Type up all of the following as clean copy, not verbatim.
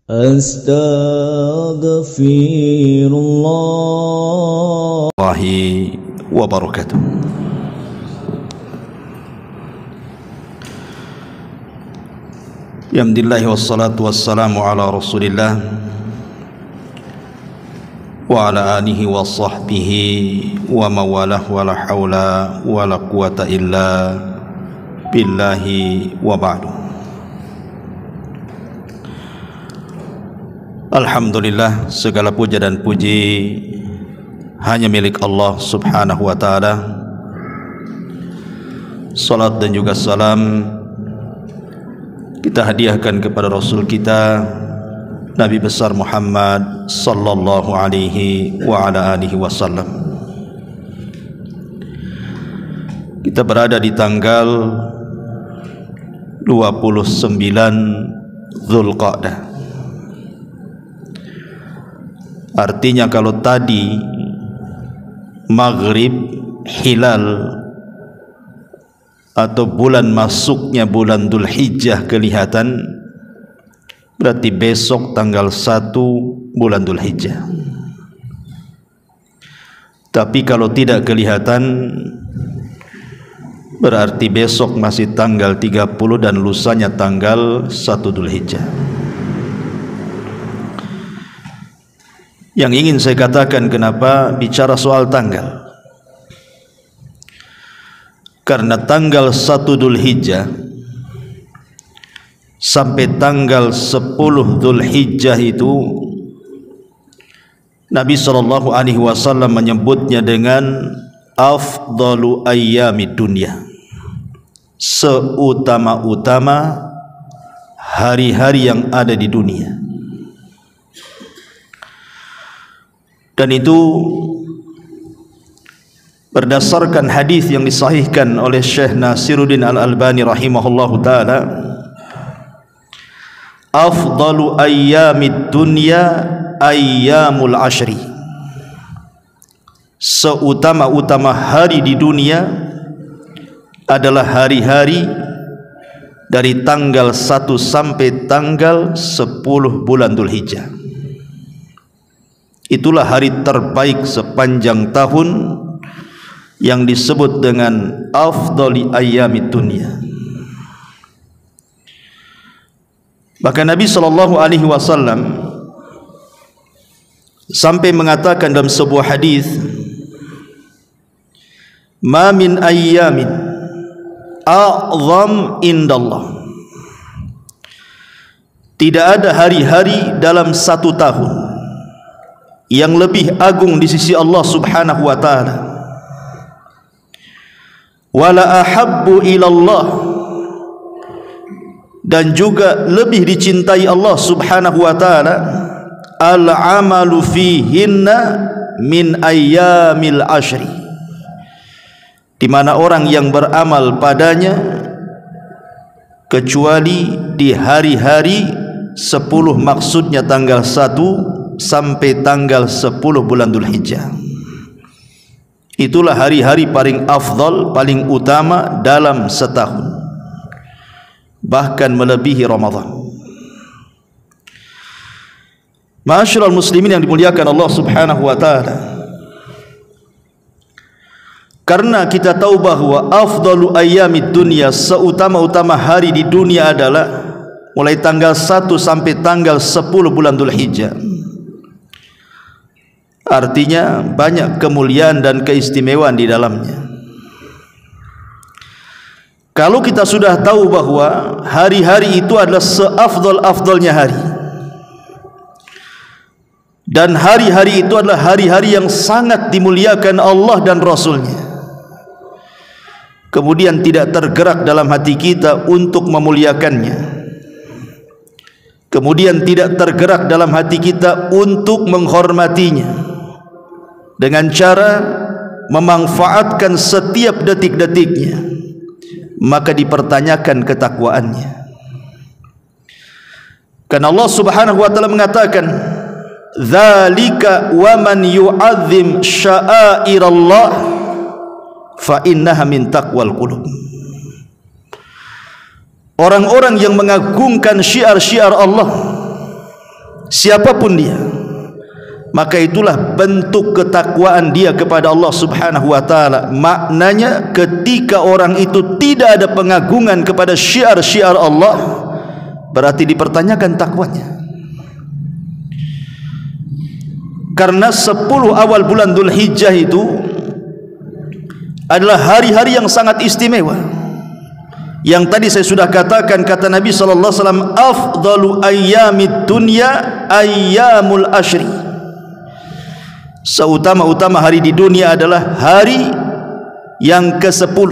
Astaghfirullah wabarakatuh. Alhamdulillah wassalatu wassalamu ala Rasulillah wa ala alihi wa sahbihi wa mawalah wa la hawla wa la quwata illa billahi wa ba'du. Alhamdulillah, segala puja dan puji hanya milik Allah subhanahu wa ta'ala. Salat dan juga salam kita hadiahkan kepada Rasul kita Nabi besar Muhammad sallallahu alaihi wa ala alihi wasallam. Kita berada di tanggal 29 Dzulqa'dah. Artinya kalau tadi maghrib hilal atau bulan masuknya bulan Dzulhijjah kelihatan, berarti besok tanggal 1 bulan Dzulhijjah. Tapi kalau tidak kelihatan, berarti besok masih tanggal 30 dan lusanya tanggal 1 Dzulhijjah. Yang ingin saya katakan, kenapa bicara soal tanggal? Karena tanggal 1 Dzulhijjah sampai tanggal 10 Dzulhijjah itu Nabi SAW menyebutnya dengan afdalu ayyamid dunya, seutama-utama hari-hari yang ada di dunia. Dan itu berdasarkan hadis yang disahihkan oleh Syekh Nasiruddin Al-Albani rahimahullahu taala, afdalu ayyamid dunya ayyamul ashri, seutama-utama hari di dunia adalah hari-hari dari tanggal 1 sampai tanggal 10 bulan Dzulhijjah. Itulah hari terbaik sepanjang tahun yang disebut dengan afdali ayyamid dunya. Bahkan Nabi SAW sampai mengatakan dalam sebuah hadis, ma min ayyamin a'zam indallah, tidak ada hari-hari dalam satu tahun yang lebih agung di sisi Allah subhanahu wa ta'ala, wala ahabbu ilallah, dan juga lebih dicintai Allah subhanahu wa ta'ala, al-amalu fihinna min ayyamil ashri, di mana orang yang beramal padanya kecuali di hari-hari 10, maksudnya tanggal 1 sampai tanggal 10 bulan Dzulhijjah. Itulah hari-hari paling afdal, paling utama dalam setahun, bahkan melebihi Ramadan. Ma'asyiral muslimin yang dimuliakan Allah subhanahu wa ta'ala, karena kita tahu bahwa afdalu ayyamid dunya, seutama-utama hari di dunia adalah mulai tanggal 1 sampai tanggal 10 bulan Dzulhijjah. Artinya banyak kemuliaan dan keistimewaan di dalamnya. Kalau kita sudah tahu bahwa hari-hari itu adalah seafdal-afdalnya hari, dan hari-hari itu adalah hari-hari yang sangat dimuliakan Allah dan Rasulnya, kemudian tidak tergerak dalam hati kita untuk memuliakannya, kemudian tidak tergerak dalam hati kita untuk menghormatinya dengan cara memanfaatkan setiap detik-detiknya, maka dipertanyakan ketakwaannya. Karena Allah subhanahu wa ta'ala mengatakan, dzalika wa man yu'azzim sya'airallah fa innaha min taqwal qulub. Orang-orang yang mengagungkan syiar-syiar Allah, siapapun dia, maka itulah bentuk ketakwaan dia kepada Allah Subhanahu wa taala. Maknanya ketika orang itu tidak ada pengagungan kepada syiar-syiar Allah, berarti dipertanyakan takwanya. Karena 10 awal bulan Dzulhijjah itu adalah hari-hari yang sangat istimewa. Yang tadi saya sudah katakan, kata Nabi sallallahu alaihi wasallam, afdalu ayyamid dunya ayyamul ashri. Seutama-utama hari di dunia adalah hari yang ke-10,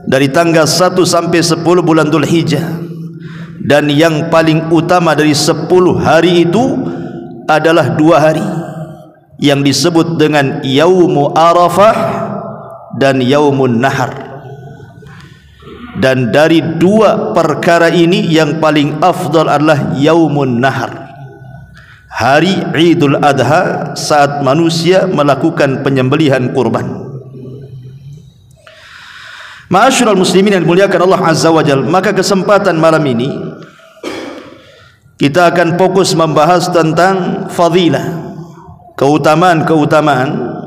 dari tanggal 1 sampai 10 bulan Dzulhijjah. Dan yang paling utama dari 10 hari itu adalah 2 hari yang disebut dengan Yaumu Arafah dan Yaumun Nahar. Dan dari 2 perkara ini yang paling afdal adalah Yaumun Nahar, hari Idul Adha, saat manusia melakukan penyembelihan kurban. Ma'asyiral muslimin yang dimuliakan Allah Azza wa Jalla, maka kesempatan malam ini kita akan fokus membahas tentang fadilah, keutamaan-keutamaan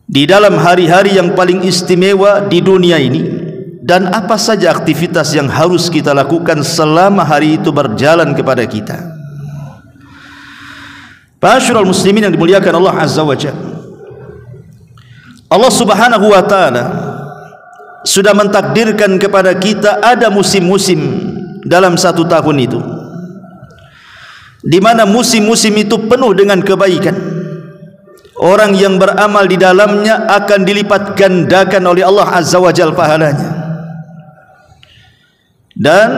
di dalam hari-hari yang paling istimewa di dunia ini, dan apa saja aktivitas yang harus kita lakukan selama hari itu berjalan kepada kita. Ma'asyiral muslimin yang dimuliakan Allah Azza wa Jalla, Allah Subhanahu wa taala sudah mentakdirkan kepada kita ada musim-musim dalam 1 tahun itu, di mana musim-musim itu penuh dengan kebaikan. Orang yang beramal di dalamnya akan dilipat gandakan oleh Allah Azza wa Jalla pahalanya. Dan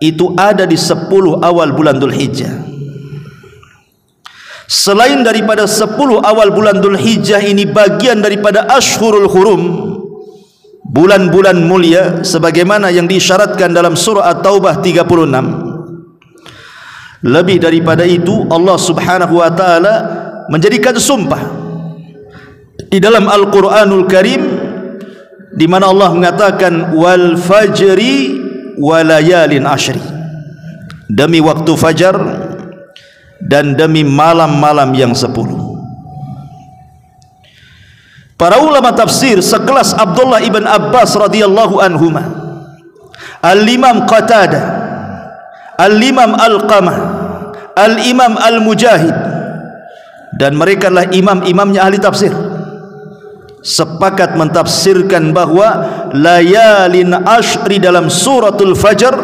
itu ada di 10 awal bulan Dzulhijjah. Selain daripada 10 awal bulan Dzulhijjah ini bagian daripada Ashhurul Hurum, bulan-bulan mulia, sebagaimana yang diisyaratkan dalam surah At-Taubah 36. Lebih daripada itu, Allah Subhanahu wa taala menjadikan sumpah di dalam Al-Qur'anul Karim, di mana Allah mengatakan wal fajri walayalin ashri, demi waktu fajar dan demi malam-malam yang 10. Para ulama tafsir sekelas Abdullah ibn Abbas radhiyallahu anhuma, Al-Imam Qatadah, Al-Imam Al-Qamah, Al-Imam Al-Mujahid, dan mereka adalah imam-imamnya ahli tafsir, sepakat mentafsirkan bahwa layalin ashri dalam suratul Fajr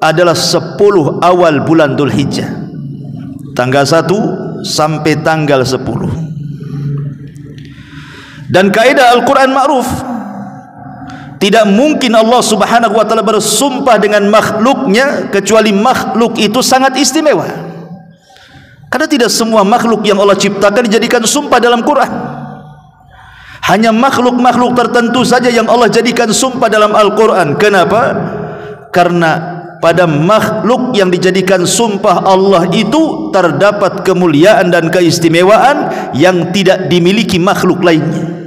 adalah 10 awal bulan Dzulhijjah, tanggal 1 sampai tanggal 10. Dan kaidah Al-Quran ma'ruf, tidak mungkin Allah Subhanahu wa ta'ala bersumpah dengan makhluknya kecuali makhluk itu sangat istimewa. Karena tidak semua makhluk yang Allah ciptakan dijadikan sumpah dalam Quran. Hanya makhluk-makhluk tertentu saja yang Allah jadikan sumpah dalam Al-Quran. Kenapa? Karena pada makhluk yang dijadikan sumpah Allah itu terdapat kemuliaan dan keistimewaan yang tidak dimiliki makhluk lainnya.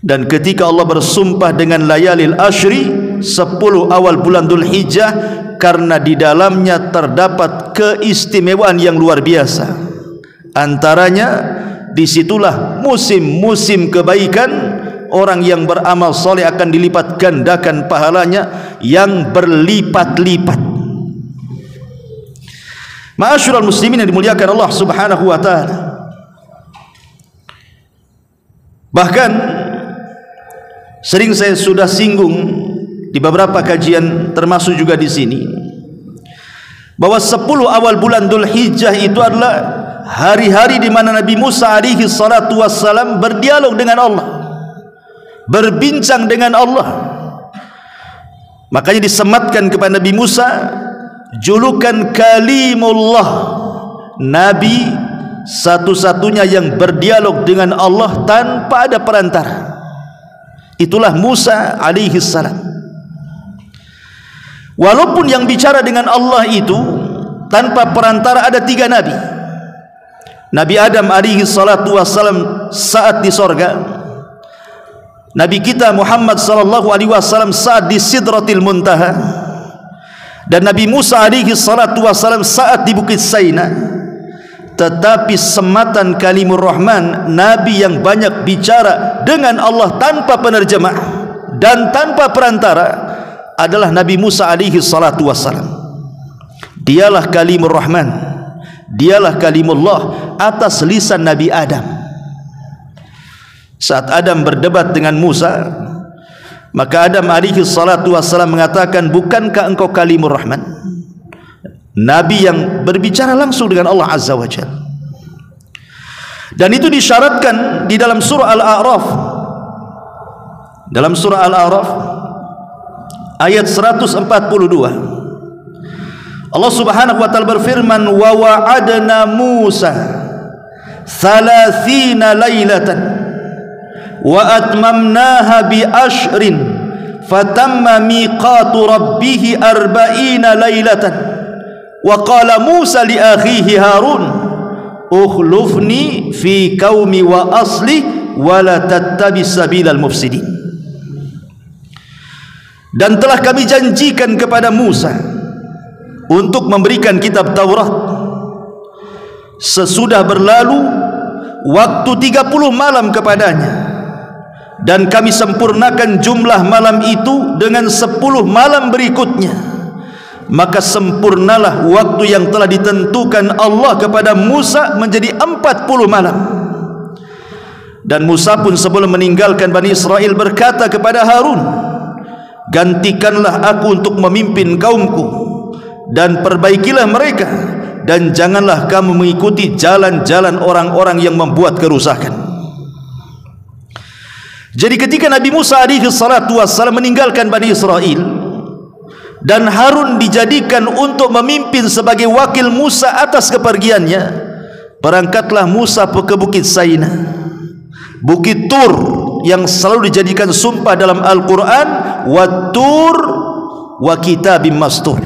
Dan ketika Allah bersumpah dengan layalil ashri, 10 awal bulan Dzulhijjah, karena di dalamnya terdapat keistimewaan yang luar biasa. Antaranya disitulah musim-musim kebaikan. Orang yang beramal soleh akan dilipat gandakan pahalanya yang berlipat-lipat. Ma'asyiral muslimin yang dimuliakan Allah Subhanahu wa taala, bahkan sering saya sudah singgung di beberapa kajian, termasuk juga di sini, bahwa 10 awal bulan Dzulhijjah itu adalah hari-hari di mana Nabi Musa alaihi salatu wassalam berdialog dengan Allah, berbincang dengan Allah. Makanya disematkan kepada Nabi Musa julukan Kalimullah, Nabi satu-satunya yang berdialog dengan Allah tanpa ada perantara. Itulah Musa alaihi salam. Walaupun yang bicara dengan Allah itu tanpa perantara ada 3 nabi. Nabi Adam alaihi salatu wassalam saat di sorga, Nabi kita Muhammad sallallahu alaihi wasallam saat di Sidratil Muntaha, Dan Nabi Musa alaihi salatu wasalam saat di Bukit Saina, tetapi sematan kalimur Rahman, Nabi yang banyak bicara dengan Allah tanpa penerjemah dan tanpa perantara, adalah Nabi Musa alaihi salatu wasalam. Dialah kalimur Rahman, dialah kalimullah atas lisan Nabi Adam. Saat Adam berdebat dengan Musa, maka Adam alaihi salatu wassalam mengatakan, bukankah engkau kalimur Rahman, Nabi yang berbicara langsung dengan Allah Azza wa Jalla. Dan itu disyaratkan di dalam surah Al-A'raf. Dalam surah Al-A'raf ayat 142, Allah Subhanahu wa taala berfirman, wa wa'adna Musa 30 lailatan wa atmamnaha bi ashrin fatamma miqatu rabbih 40 lailatan wa qala Musa li akhihi Harun ukhlufni fi qaumi wa asli wa la tattabi sabilal mufsidin. Dan telah kami janjikan kepada Musa untuk memberikan kitab Taurat sesudah berlalu waktu 30 malam kepadanya, dan kami sempurnakan jumlah malam itu dengan 10 malam berikutnya. Maka sempurnalah waktu yang telah ditentukan Allah kepada Musa menjadi 40 malam. Dan Musa pun sebelum meninggalkan Bani Israel berkata kepada Harun, gantikanlah aku untuk memimpin kaumku dan perbaikilah mereka, dan janganlah kamu mengikuti jalan-jalan orang-orang yang membuat kerusakan. Jadi ketika Nabi Musa alaihi salatu wassalam meninggalkan Bani Israel dan Harun dijadikan untuk memimpin sebagai wakil Musa atas kepergiannya, berangkatlah Musa ke Bukit Saina, Bukit Tur yang selalu dijadikan sumpah dalam Al-Quran, wat-tur wa kitabim mastur,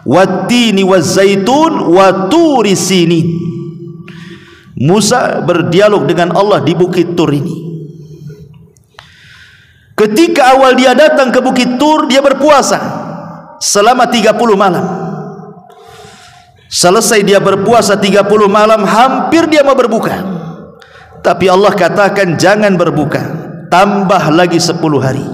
wat-tini waz-zaitun wa turi sinin. Musa berdialog dengan Allah di Bukit Tur ini. Ketika awal dia datang ke Bukit Tur, dia berpuasa selama 30 malam. Selesai dia berpuasa 30 malam, hampir dia mau berbuka, tapi Allah katakan jangan berbuka, tambah lagi 10 hari.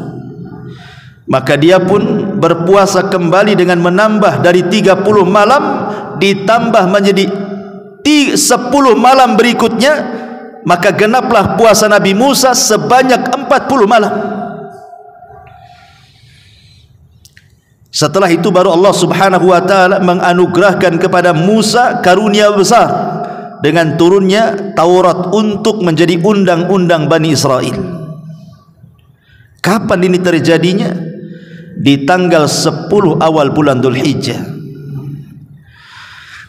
Maka dia pun berpuasa kembali dengan menambah dari 30 malam ditambah menjadi 10 malam berikutnya. Maka genaplah puasa Nabi Musa sebanyak 40 malam. Setelah itu baru Allah Subhanahu wa taala menganugerahkan kepada Musa karunia besar dengan turunnya Taurat untuk menjadi undang-undang Bani Israel. Kapan ini terjadinya? Di tanggal 10 awal bulan Dzulhijjah.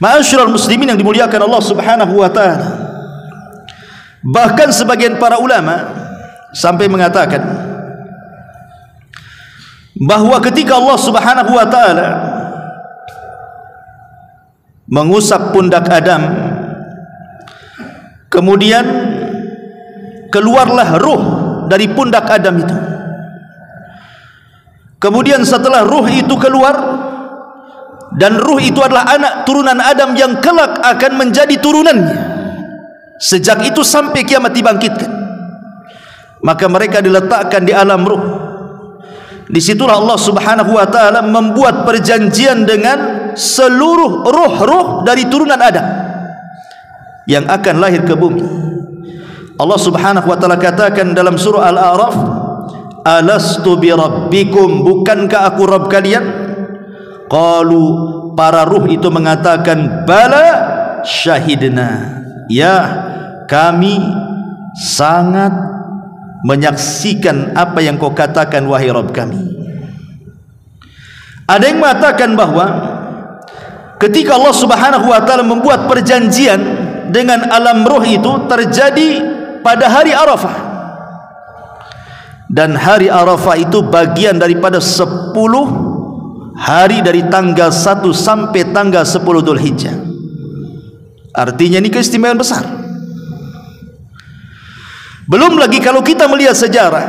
Ma'asyiral muslimin yang dimuliakan Allah Subhanahu wa taala, bahkan sebagian para ulama sampai mengatakan bahwa ketika Allah Subhanahu wa taala mengusap pundak Adam, kemudian keluarlah ruh dari pundak Adam itu. Kemudian setelah ruh itu keluar, dan ruh itu adalah anak turunan Adam yang kelak akan menjadi turunannya, sejak itu sampai kiamat dibangkitkan, maka mereka diletakkan di alam ruh. Disitulah Allah Subhanahu wa taala membuat perjanjian dengan seluruh ruh-ruh dari turunan Adam yang akan lahir ke bumi. Allah Subhanahu wa taala katakan dalam surah Al-A'raf, alastu bi rabbikum, bukankah aku Rabb kalian? Qalu, para ruh itu mengatakan, bala syahidna, ya kami sangat menyaksikan apa yang kau katakan wahai Rabb kami. Ada yang mengatakan bahwa ketika Allah Subhanahu wa taala membuat perjanjian dengan alam roh itu terjadi pada hari Arafah, dan hari Arafah itu bagian daripada 10 hari dari tanggal 1 sampai tanggal 10 Dzulhijjah. Artinya ini keistimewaan besar. Belum lagi kalau kita melihat sejarah,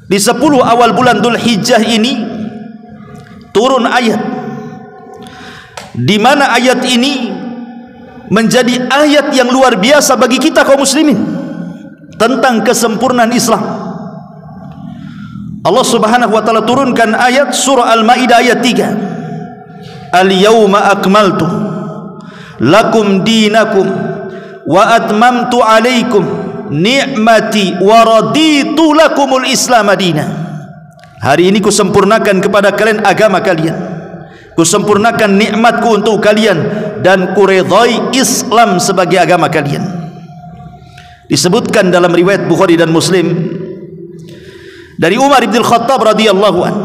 di 10 awal bulan Dzulhijjah ini turun ayat di mana ayat ini menjadi ayat yang luar biasa bagi kita kaum muslimin tentang kesempurnaan Islam. Allah Subhanahu wa taala turunkan ayat surah Al-Maidah ayat 3. Al-yauma akmaltu lakum dinakum wa atmamtu alaikum ni'mati wa raditu lakumul Islam madina. Hari ini kusempurnakan kepada kalian agama kalian. Kusempurnakan nikmatku untuk kalian dan kuridhai Islam sebagai agama kalian. Disebutkan dalam riwayat Bukhari dan Muslim dari Umar bin Khattab radhiyallahu an,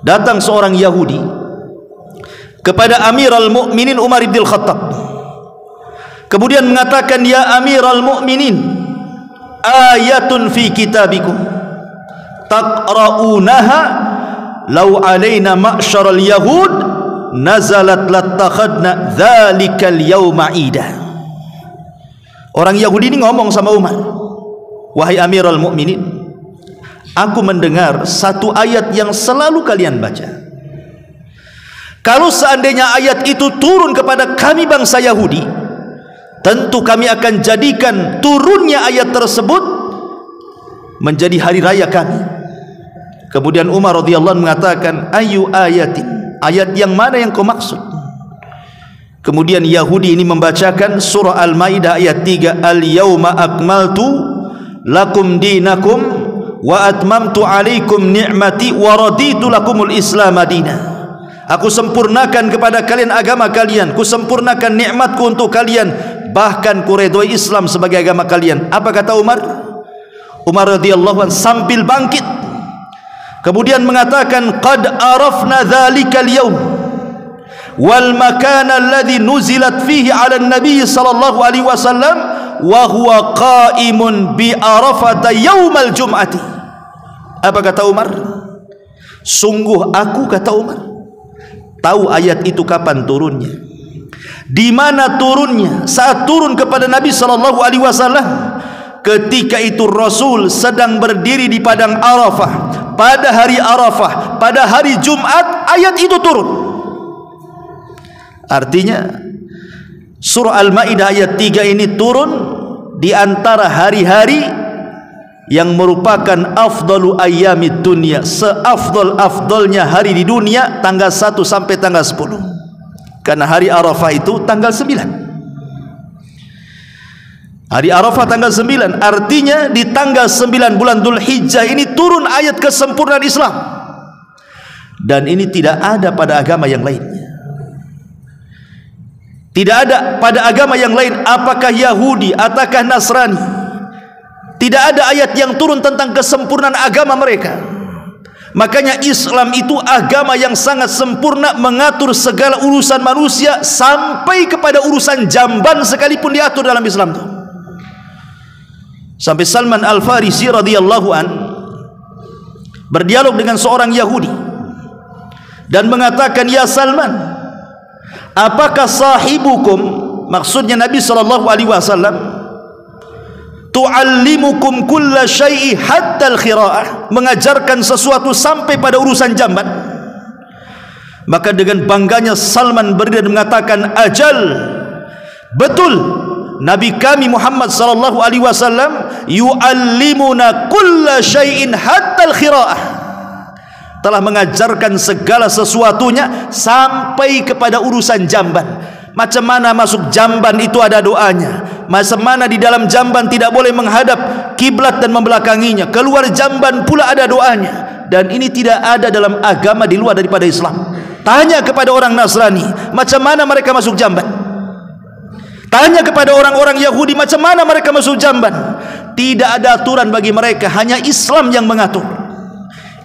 datang seorang Yahudi kepada Amirul Mukminin Umar bin Khattab, kemudian mengatakan, ya Amirul Mukminin, ayatun fi kitabikum taqra'unaha law alaina ma'syaral yahud nazalat lattakhadna dzalikal yawma ida. Orang Yahudi ini ngomong sama Umar, wahai Amirul Mukminin, aku mendengar satu ayat yang selalu kalian baca. Kalau seandainya ayat itu turun kepada kami bangsa Yahudi, tentu kami akan jadikan turunnya ayat tersebut menjadi hari raya kami. Kemudian Umar radhiyallahu anhu mengatakan, ayu ayatin, ayat yang mana yang kau maksud? Kemudian Yahudi ini membacakan surah Al-Maidah ayat 3, al-yauma akmaltu lakum dinakum wa atmamtu alaikum ni'mati wa raditu lakumul Islam madina. Aku sempurnakan kepada kalian agama kalian, ku sempurnakan nikmatku untuk kalian, bahkan ku redhoi Islam sebagai agama kalian. Apa kata Umar? Umar radhiyallahu anhu sambil bangkit kemudian mengatakan, qad arafna dzalikal yaum wal makana alladhi nuzilat fihi 'ala an-nabiy sallallahu alaihi wasallam wa huwa qa'imun bi Arafah yaumal jum'ati. Apa kata Umar? Sungguh aku, kata Umar, tahu ayat itu kapan turunnya, di mana turunnya. Saat turun kepada Nabi sallallahu alaihi wasallam, ketika itu Rasul sedang berdiri di padang Arafah pada hari Arafah, pada hari Jumat ayat itu turun. Artinya surah Al-Maidah ayat 3 ini turun di antara hari-hari yang merupakan afdalu ayyamid dunya, seafdal-afdalnya hari di dunia, tanggal 1 sampai tanggal 10. Karena hari Arafah itu tanggal 9. Hari Arafah tanggal 9, artinya di tanggal 9 bulan Dzulhijjah ini turun ayat kesempurnaan Islam. Dan ini tidak ada pada agama yang lainnya. Tidak ada pada agama yang lain, apakah Yahudi ataukah Nasrani, tidak ada ayat yang turun tentang kesempurnaan agama mereka. Makanya Islam itu agama yang sangat sempurna, mengatur segala urusan manusia, sampai kepada urusan jamban sekalipun diatur dalam Islam itu. Sampai Salman Al-Farisi radhiyallahu an berdialog dengan seorang Yahudi dan mengatakan, ya Salman, apakah sahibukum, maksudnya Nabi sallallahu alaihi wasallam, tu'allimukum kulla syai'i hatta al-khira'ah, mengajarkan sesuatu sampai pada urusan jamban? Maka dengan bangganya Salman berdiri dan mengatakan, ajal, betul, Nabi kami Muhammad sallallahu alaihi wasallam yu'allimuna kulla syai'in hatta al-khira'ah, telah mengajarkan segala sesuatunya sampai kepada urusan jamban. Macam mana masuk jamban itu ada doanya, macam mana di dalam jamban tidak boleh menghadap kiblat dan membelakanginya, keluar jamban pula ada doanya. Dan ini tidak ada dalam agama di luar daripada Islam. Tanya kepada orang Nasrani, macam mana mereka masuk jamban? Tanya kepada orang-orang Yahudi, macam mana mereka masuk jamban? Tidak ada aturan bagi mereka, hanya Islam yang mengatur.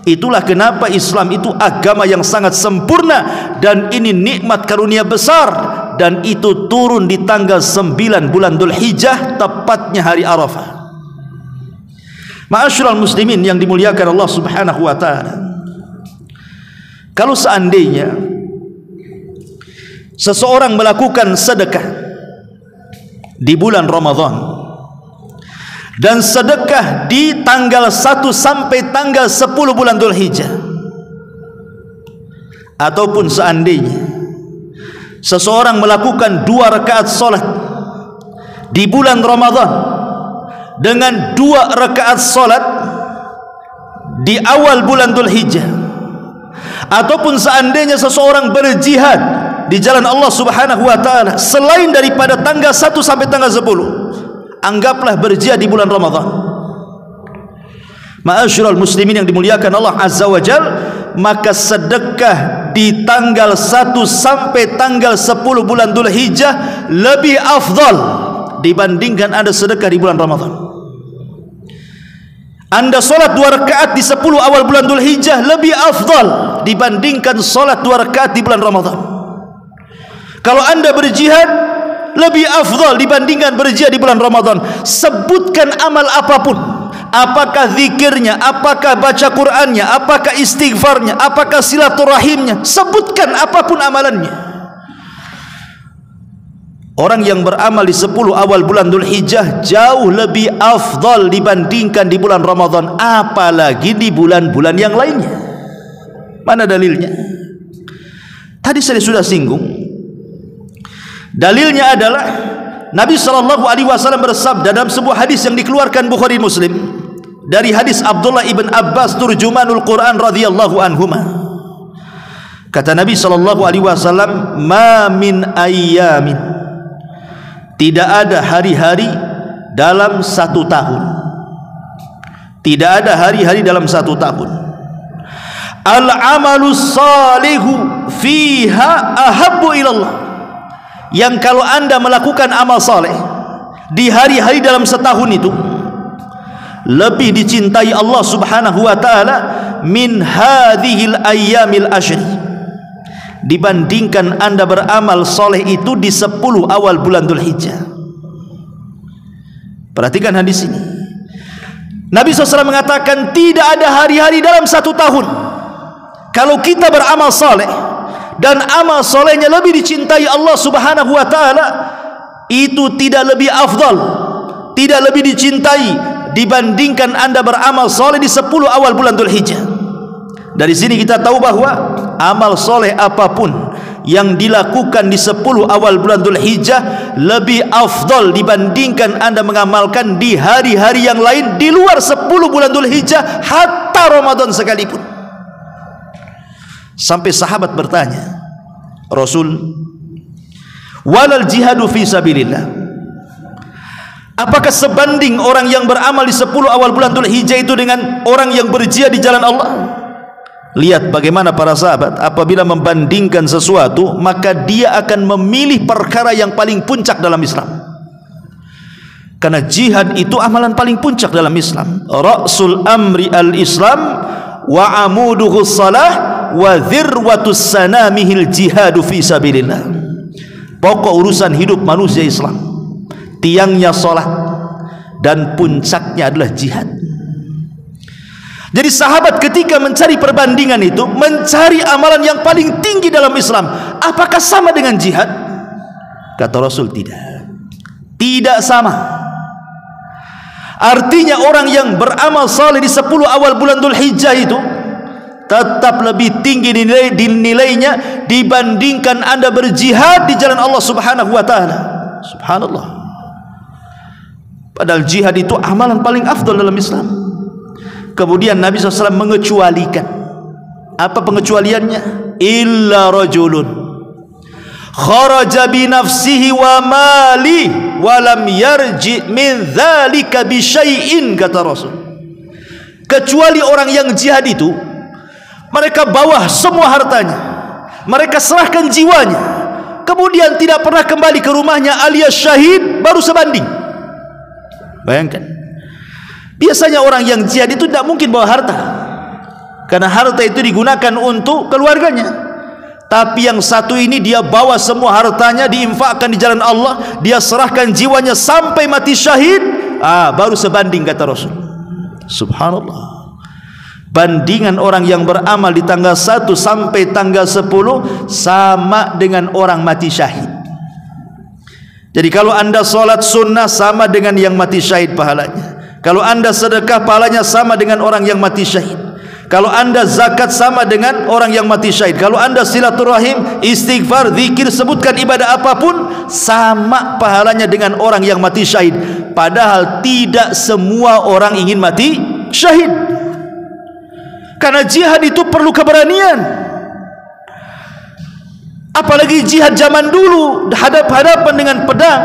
Itulah kenapa Islam itu agama yang sangat sempurna, dan ini nikmat karunia besar, dan itu turun di tanggal 9 bulan Dzulhijjah, tepatnya hari Arafah. Ma'asyiral muslimin yang dimuliakan Allah Subhanahu wa taala, kalau seandainya seseorang melakukan sedekah di bulan Ramadan dan sedekah di tanggal 1 sampai tanggal 10 bulan Dzulhijjah, ataupun seandainya seseorang melakukan 2 rakaat salat di bulan Ramadan dengan 2 rakaat salat di awal bulan Dzulhijjah, ataupun seandainya seseorang berjihad di jalan Allah Subhanahu wa taala selain daripada tanggal 1 sampai tanggal 10, anggaplah berjihad di bulan Ramadan. Ma'asyiral muslimin yang dimuliakan Allah Azza wa Jal, maka sedekah di tanggal 1 sampai tanggal 10 bulan Dzulhijjah lebih afdal dibandingkan Anda sedekah di bulan Ramadan. Anda solat 2 rakaat di 10 awal bulan Dzulhijjah lebih afdal dibandingkan solat 2 rakaat di bulan Ramadan. Kalau Anda berjihad lebih afdal dibandingkan berjihad di bulan Ramadan. Sebutkan amal apapun, apakah zikirnya, apakah baca Qur'annya, apakah istighfarnya, apakah silaturahimnya, sebutkan apapun amalannya. Orang yang beramal di 10 awal bulan Dzulhijjah jauh lebih afdal dibandingkan di bulan Ramadan, apalagi di bulan-bulan yang lainnya. Mana dalilnya? Tadi saya sudah singgung. Dalilnya adalah Nabi SAW bersabda dalam sebuah hadis yang dikeluarkan Bukhari Muslim dari hadis Abdullah ibn Abbas turjumanul Quran radhiyallahu anhuma. Kata Nabi SAW, "Ma min ayyamin," tidak ada hari-hari dalam 1 tahun. Tidak ada hari-hari dalam 1 tahun. Al-amalus salihu fiha ahabbu ilallah. Yang kalau Anda melakukan amal saleh di hari-hari dalam setahun itu lebih dicintai Allah Subhanahu wa taala min hadhil ayyamil ashri, dibandingkan Anda beramal soleh itu di 10 awal bulan Dzulhijjah. Perhatikan hadis ini. Nabi SAW mengatakan tidak ada hari-hari dalam 1 tahun kalau kita beramal soleh dan amal solehnya lebih dicintai Allah Subhanahu wa taala, itu tidak lebih afdal, tidak lebih dicintai dibandingkan Anda beramal soleh di 10 awal bulan Dzulhijjah. Dari sini kita tahu bahwa amal soleh apapun yang dilakukan di 10 awal bulan Dzulhijjah lebih afdal dibandingkan Anda mengamalkan di hari-hari yang lain di luar 10 bulan Dzulhijjah, hatta Ramadan sekalipun. Sampai sahabat bertanya, "Rasul, walal jihadu fi sabilillah, apakah sebanding orang yang beramal di 10 awal bulan Dzulhijjah itu dengan orang yang berjihad di jalan Allah?" Lihat bagaimana para sahabat apabila membandingkan sesuatu, maka dia akan memilih perkara yang paling puncak dalam Islam. Karena jihad itu amalan paling puncak dalam Islam. Ra'sul amri al-Islam wa amuduhu salah wa dzirwatus sanamihil jihadu fi sabilillah. Pokok urusan hidup manusia Islam, tiangnya salat dan puncaknya adalah jihad. Jadi sahabat ketika mencari perbandingan itu, mencari amalan yang paling tinggi dalam Islam, apakah sama dengan jihad? Kata Rasul, tidak. Tidak sama. Artinya orang yang beramal saleh di 10 awal bulan Dzulhijjah itu tetap lebih tinggi nilainya dibandingkan Anda berjihad di jalan Allah Subhanahu wa taala. Subhanallah. Padahal jihad itu amalan paling afdal dalam Islam. Kemudian Nabi SAW mengecualikan. Apa pengecualiannya? Illa rajulun kharaja bi nafsihi wa mali wa lam yarji min dzalika bi syai'in, kata Rasul. Kecuali orang yang jihad itu, mereka bawa semua hartanya, mereka serahkan jiwanya, kemudian tidak pernah kembali ke rumahnya alias syahid, baru sebanding. Bayangkan. Biasanya orang yang jihad itu tidak mungkin bawa harta, karena harta itu digunakan untuk keluarganya. Tapi yang satu ini dia bawa semua hartanya, diinfakkan di jalan Allah, dia serahkan jiwanya sampai mati syahid, baru sebanding, kata Rasul. Subhanallah. Bandingan orang yang beramal di tanggal 1 sampai tanggal 10 sama dengan orang mati syahid. Jadi kalau Anda sholat sunnah sama dengan yang mati syahid pahalanya. Kalau Anda sedekah, pahalanya sama dengan orang yang mati syahid. Kalau anda zakat sama dengan orang yang mati syahid. Kalau anda silaturahim, istighfar, zikir, sebutkan ibadah apapun, sama pahalanya dengan orang yang mati syahid. Padahal tidak semua orang ingin mati syahid. Karena jihad itu perlu keberanian. Apalagi jihad zaman dulu, hadap-hadapan dengan pedang,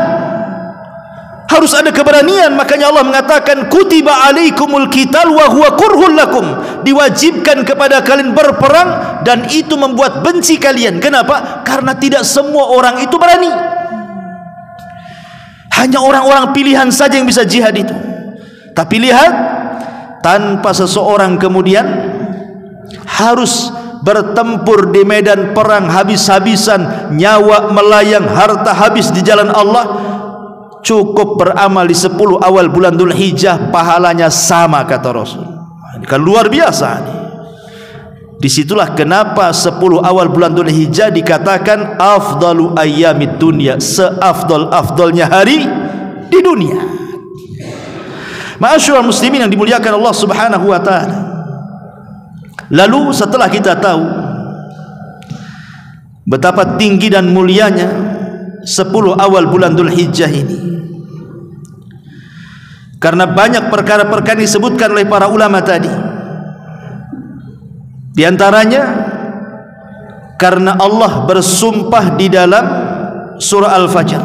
harus ada keberanian. Makanya Allah mengatakan kutiba alaikumul qital wa huwa kurhul lakum, diwajibkan kepada kalian berperang dan itu membuat benci kalian. Kenapa? Karena tidak semua orang itu berani. Hanya orang-orang pilihan saja yang bisa jihad itu. Tapi lihat, tanpa seseorang kemudian harus bertempur di medan perang habis-habisan, nyawa melayang, harta habis di jalan Allah, cukup beramal di 10 awal bulan Dzulhijjah, pahalanya sama kata Rasul. Ini kan luar biasa nih. Disitulah kenapa 10 awal bulan Dzulhijjah dikatakan afdalu ayyamid dunya, seafdal-afdalnya hari di dunia. Ma'asyiral muslimin yang dimuliakan Allah Subhanahu wa taala. Lalu setelah kita tahu betapa tinggi dan mulianya 10 awal bulan Dzulhijjah ini, karena banyak perkara-perkara disebutkan oleh para ulama tadi. Di antaranya karena Allah bersumpah di dalam surah Al-Fajr.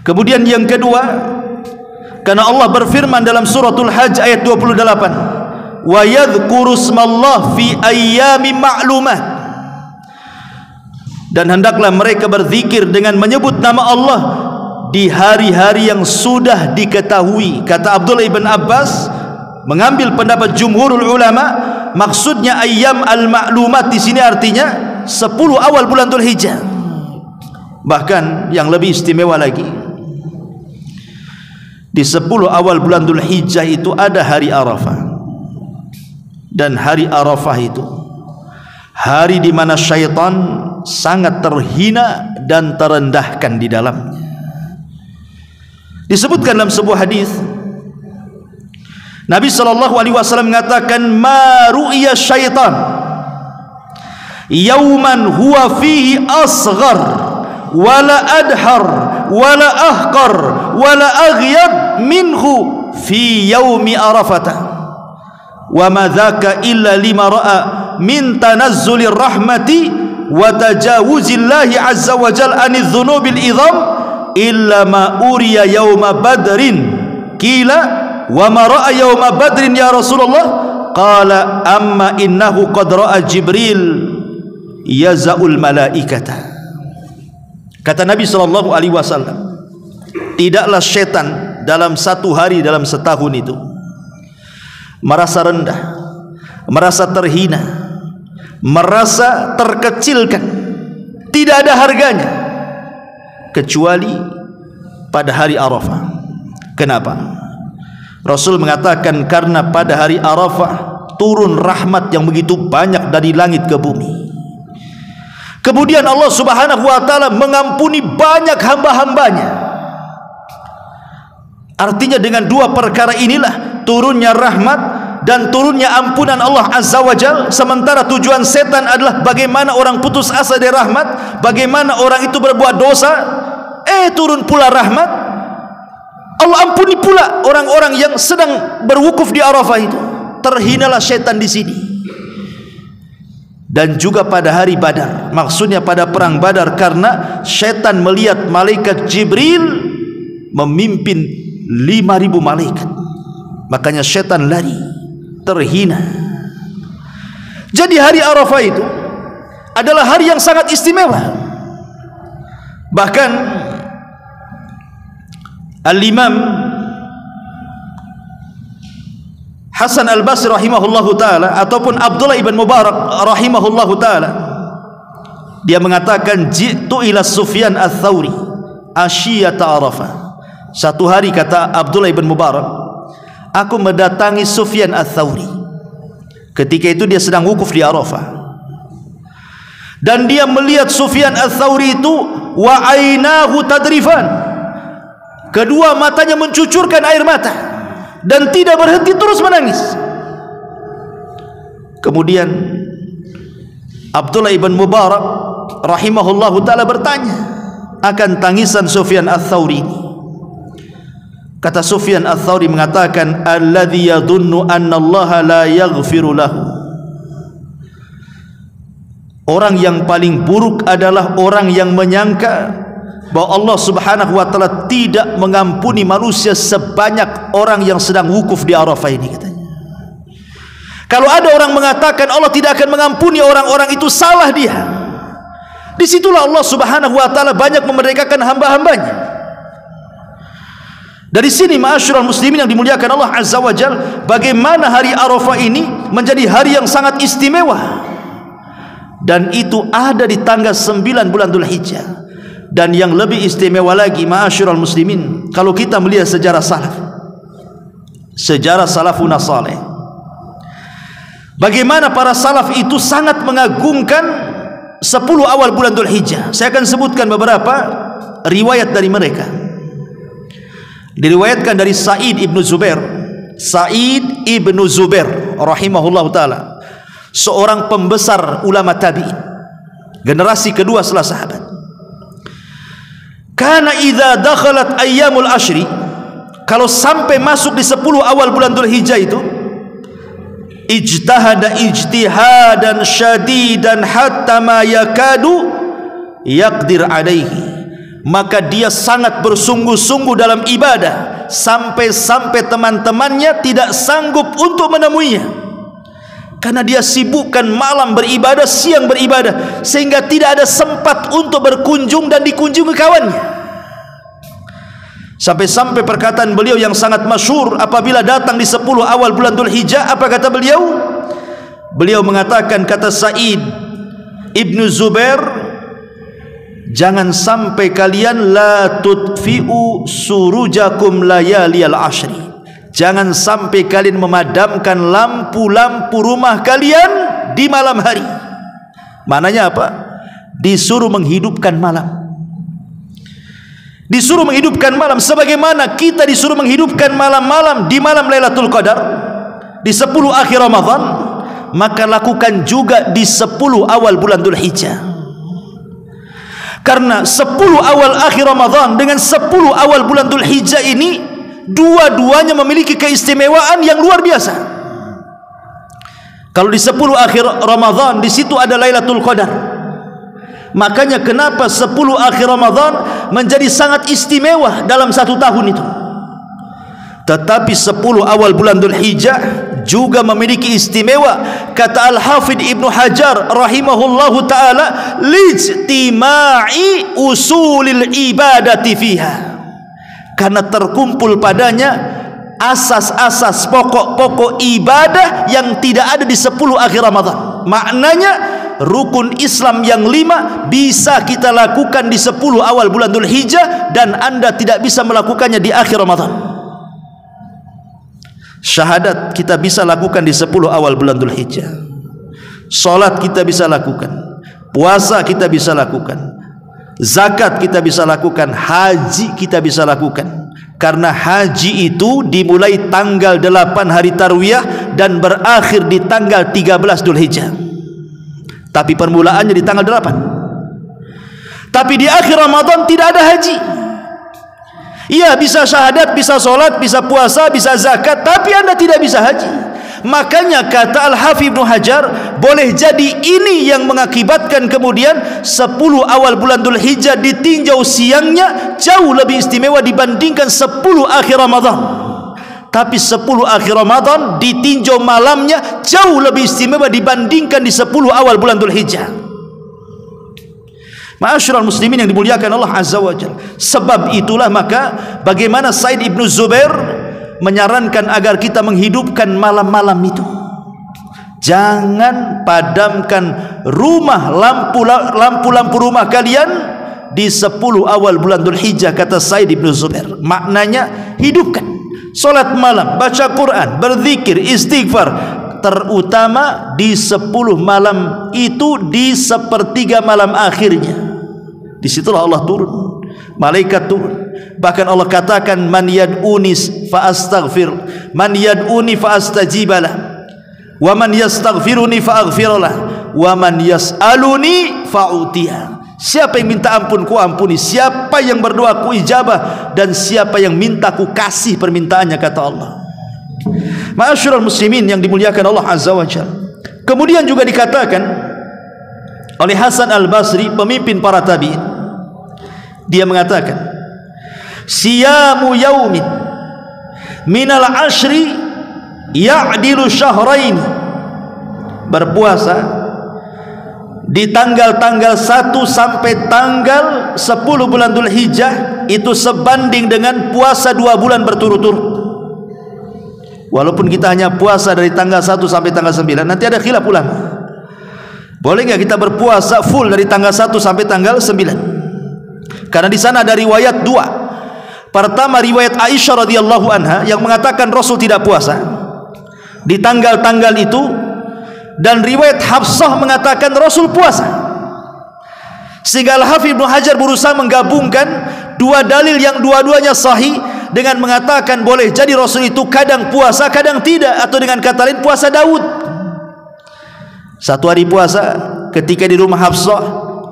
Kemudian yang kedua, karena Allah berfirman dalam suratul Hajj ayat 28, wa yadhkuru ismallah fi ayyamin ma'lumat, dan hendaklah mereka berzikir dengan menyebut nama Allah di hari-hari yang sudah diketahui. Kata Abdullah ibn Abbas, mengambil pendapat jumhurul ulama, maksudnya ayyam al-ma'lumat di sini artinya 10 awal bulan Dzulhijjah. Bahkan yang lebih istimewa lagi, di 10 awal bulan Dzulhijjah itu ada hari Arafah. Dan hari Arafah itu hari di mana syaitan sangat terhina dan terendahkan di dalamnya. Disebutkan dalam sebuah hadis, Nabi SAW mengatakan, ma ru'ya syaitan yauman huwa fihi asghar wala adhar wala ahqar wala aghyab minhu fi yaumi Arafah. Wa ma dzaka illa lima ra'a min tanazzulir rahmati wa tajawuzillahi azza wa jalla anidz dzunubil idham illa ma uriya yauma badrin. Qila wa ma ra'a yauma badrin ya Rasulullah? Qala amma innahu qad ra'a Jibril yaza'ul malaikata. Kata Nabi sallallahu alaihi wasallam, tidaklah setan dalam satu hari dalam setahun itu merasa rendah, merasa terhina, merasa terkecilkan, tidak ada harganya kecuali pada hari Arafah. Kenapa? Rasul mengatakan karena pada hari Arafah turun rahmat yang begitu banyak dari langit ke bumi. Kemudian Allah Subhanahu wa taala mengampuni banyak hamba-hambanya. Artinya dengan dua perkara inilah turunnya rahmat dan turunnya ampunan Allah Azza wa Jal. Sementara tujuan setan adalah bagaimana orang putus asa dari rahmat, bagaimana orang itu berbuat dosa, turun pula rahmat. Allah ampuni pula orang-orang yang sedang berwukuf di Arafah itu. Terhinalah setan di sini. Dan juga pada hari Badar, maksudnya pada perang Badar, karena setan melihat malaikat Jibril memimpin 5.000 malaikat, makanya setan lari, terhina. Jadi hari Arafah itu adalah hari yang sangat istimewa. Bahkan Al-Imam Hasan Al-Basri rahimahullahu ta'ala ataupun Abdullah ibn Mubarak rahimahullahu ta'ala, dia mengatakan ji'tu ila Sufyan Ats-Tsauri asyiyata Arafah. Satu hari, kata Abdullah ibn Mubarak, aku mendatangi Sufyan Ats-Tsauri. Ketika itu dia sedang wukuf di Arafah. Dan dia melihat Sufyan Ats-Tsauri itu wa ainahu tadrifan. Kedua matanya mencucurkan air mata dan tidak berhenti, terus menangis. Kemudian Abdullah ibn Mubarak rahimahullahu ta'ala bertanya akan tangisan Sufyan Ats-Tsauri. Kata Sufyan Ats-Tsauri mengatakan, alladzi yadhunnu anna Allah la yaghfiru lahu. Orang yang paling buruk adalah orang yang menyangka bahwa Allah Subhanahu wa taala tidak mengampuni manusia sebanyak orang yang sedang wukuf di Arafah ini, katanya. Kalau ada orang mengatakan Allah tidak akan mengampuni orang-orang itu, salah dia. Disitulah Allah Subhanahu wa taala banyak memerdekakan hamba-hambanya. Dari sini ma'asyiral muslimin yang dimuliakan Allah Azza wa Jalla, bagaimana hari Arafah ini menjadi hari yang sangat istimewa. Dan itu ada di tanggal 9 bulan Dzulhijjah. Dan yang lebih istimewa lagi ma'asyiral muslimin, kalau kita melihat sejarah salaf, sejarah salafun salih, bagaimana para salaf itu sangat mengagungkan 10 awal bulan Dzulhijjah. Saya akan sebutkan beberapa riwayat dari mereka. Diriwayatkan dari Sa'id ibnu Zubair. Sa'id ibnu Zubair rahimahullahu ta'ala, seorang pembesar ulama tabi'in, generasi kedua setelah sahabat. Kana idza dakhalat ayyamul ashri, kalau sampai masuk di 10 awal bulan Dzulhijjah itu, ijtahada ijtihadan syadidan hatta ma yakadu yaqdir alaihi, maka dia sangat bersungguh-sungguh dalam ibadah sampai-sampai teman-temannya tidak sanggup untuk menemuinya, karena dia sibukkan malam beribadah, siang beribadah, sehingga tidak ada sempat untuk berkunjung dan dikunjungi kawannya. Sampai-sampai perkataan beliau yang sangat masyhur apabila datang di 10 awal bulan Dzulhijjah, apa kata beliau? Beliau mengatakan, kata Sa'id ibnu Zubair, jangan sampai kalian la tudfi'u surujakum layaliyal ashri, jangan sampai kalian memadamkan lampu-lampu rumah kalian di malam hari. Maknanya apa? Disuruh menghidupkan malam. Disuruh menghidupkan malam sebagaimana kita disuruh menghidupkan malam-malam di malam Lailatul Qadar, di 10 akhir Ramadan, maka lakukan juga di 10 awal bulan Dzulhijjah. Karena 10 awal akhir Ramadan dengan 10 awal bulan Dzulhijjah ini dua-duanya memiliki keistimewaan yang luar biasa. Kalau di 10 akhir Ramadan di situ ada Lailatul Qadar. Makanya kenapa 10 akhir Ramadan menjadi sangat istimewa dalam satu tahun itu. Tetapi 10 awal bulan Dzulhijjah juga memiliki istimewa. Kata Al-Hafidh Ibnu Hajar rahimahullahu ta'ala, lijtima'i usulil ibadati fiha, karena terkumpul padanya asas-asas pokok-pokok ibadah yang tidak ada di 10 akhir Ramadan. Maknanya rukun Islam yang 5 bisa kita lakukan di 10 awal bulan Dzulhijjah, dan Anda tidak bisa melakukannya di akhir Ramadan. Syahadat kita bisa lakukan di 10 awal bulan Dzulhijjah. Salat kita bisa lakukan, puasa kita bisa lakukan, zakat kita bisa lakukan, haji kita bisa lakukan. Karena haji itu dimulai tanggal 8 hari Tarwiyah dan berakhir di tanggal 13 Dzulhijjah. Tapi permulaannya di tanggal 8. Tapi di akhir Ramadan tidak ada haji. Iya, bisa syahadat, bisa sholat, bisa puasa, bisa zakat, tapi Anda tidak bisa haji. Makanya kata Al-Hafidh Ibnu Hajar, boleh jadi ini yang mengakibatkan kemudian 10 awal bulan Dzulhijjah ditinjau siangnya jauh lebih istimewa dibandingkan 10 akhir Ramadan. Tapi 10 akhir Ramadan ditinjau malamnya jauh lebih istimewa dibandingkan di 10 awal bulan Dzulhijjah. Ma'asyiral muslimin yang dimuliakan Allah Azza wa Jalla. Sebab itulah maka bagaimana Sa'id ibnu Zubair menyarankan agar kita menghidupkan malam-malam itu. Jangan padamkan lampu-lampu rumah kalian di 10 awal bulan Dzulhijjah, kata Sa'id ibnu Zubair. Maknanya hidupkan salat malam, baca Quran, berzikir, istighfar, terutama di 10 malam itu, di sepertiga malam akhirnya. Disitulah Allah turun, malaikat turun. Bahkan Allah katakan, man yad'uni fa astaghfir, man yad'uni fa astajibalah, wa man yastaghfiruni fa'aghfirlah, wa man yas'aluni fa'utiya. Siapa yang minta ampun ku ampuni, siapa yang berdoa ku ijabah, dan siapa yang minta ku kasih permintaannya, kata Allah. Ma'asyiral muslimin yang dimuliakan Allah Azza wa Jalla. Kemudian juga dikatakan oleh Hasan Al-Basri, pemimpin para tabi'in, dia mengatakan, siyamu yaumin minal ashri ya'dilu syahrain. Berpuasa di tanggal-tanggal 1 sampai tanggal 10 bulan Dzulhijjah itu sebanding dengan puasa 2 bulan berturut-turut. Walaupun kita hanya puasa dari tanggal 1 sampai tanggal 9, nanti ada khilaf ulama, boleh nggak kita berpuasa full dari tanggal 1 sampai tanggal 9? Karena di sana ada riwayat 2. Pertama, riwayat Aisyah radhiyallahu anha yang mengatakan Rasul tidak puasa di tanggal-tanggal itu, dan riwayat Hafsah mengatakan Rasul puasa. Sehingga Al-Hafidz Ibnu Hajar berusaha menggabungkan dua dalil yang dua-duanya sahih dengan mengatakan boleh jadi Rasul itu kadang puasa kadang tidak, atau dengan kata lain puasa Daud. Satu hari puasa ketika di rumah Hafsah,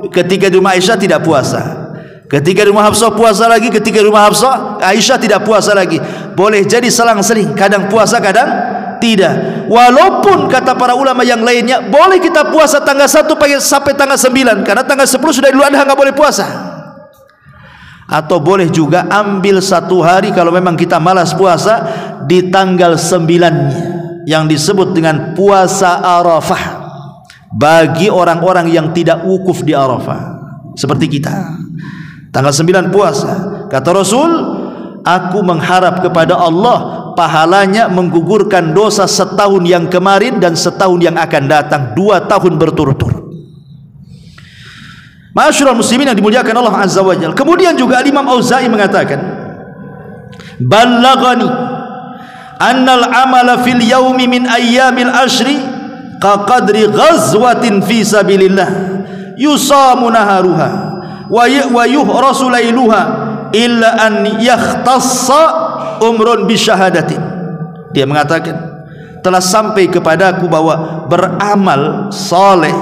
ketika di rumah Aisyah tidak puasa. Ketika di rumah Hafsah puasa lagi, ketika di rumah Hafsah Aisyah tidak puasa lagi. Boleh jadi selang-seling, kadang puasa kadang tidak. Walaupun kata para ulama yang lainnya boleh kita puasa tanggal 1 sampai tanggal 9, karena tanggal 10 sudah Idul Adha nggak boleh puasa. Atau boleh juga ambil 1 hari kalau memang kita malas puasa di tanggal 9-nya, yang disebut dengan puasa Arafah, bagi orang-orang yang tidak wukuf di Arafah seperti kita. Tanggal 9 puasa, kata Rasul, aku mengharap kepada Allah pahalanya menggugurkan dosa setahun yang kemarin dan setahun yang akan datang, 2 tahun berturut-turut. Ma'asyiral muslimin yang dimuliakan Allah Azza wa Jalla. Kemudian juga Imam Auza'i mengatakan, ballagani annal amala fil yaumi min ayyamil ashri ka qadri ghazwatin fi sabilillah yusamu naharuha wa yuhrasu lailuha illa an yakhtassa umrun bisyahadatin. Dia mengatakan, telah sampai kepadaku bahwa beramal saleh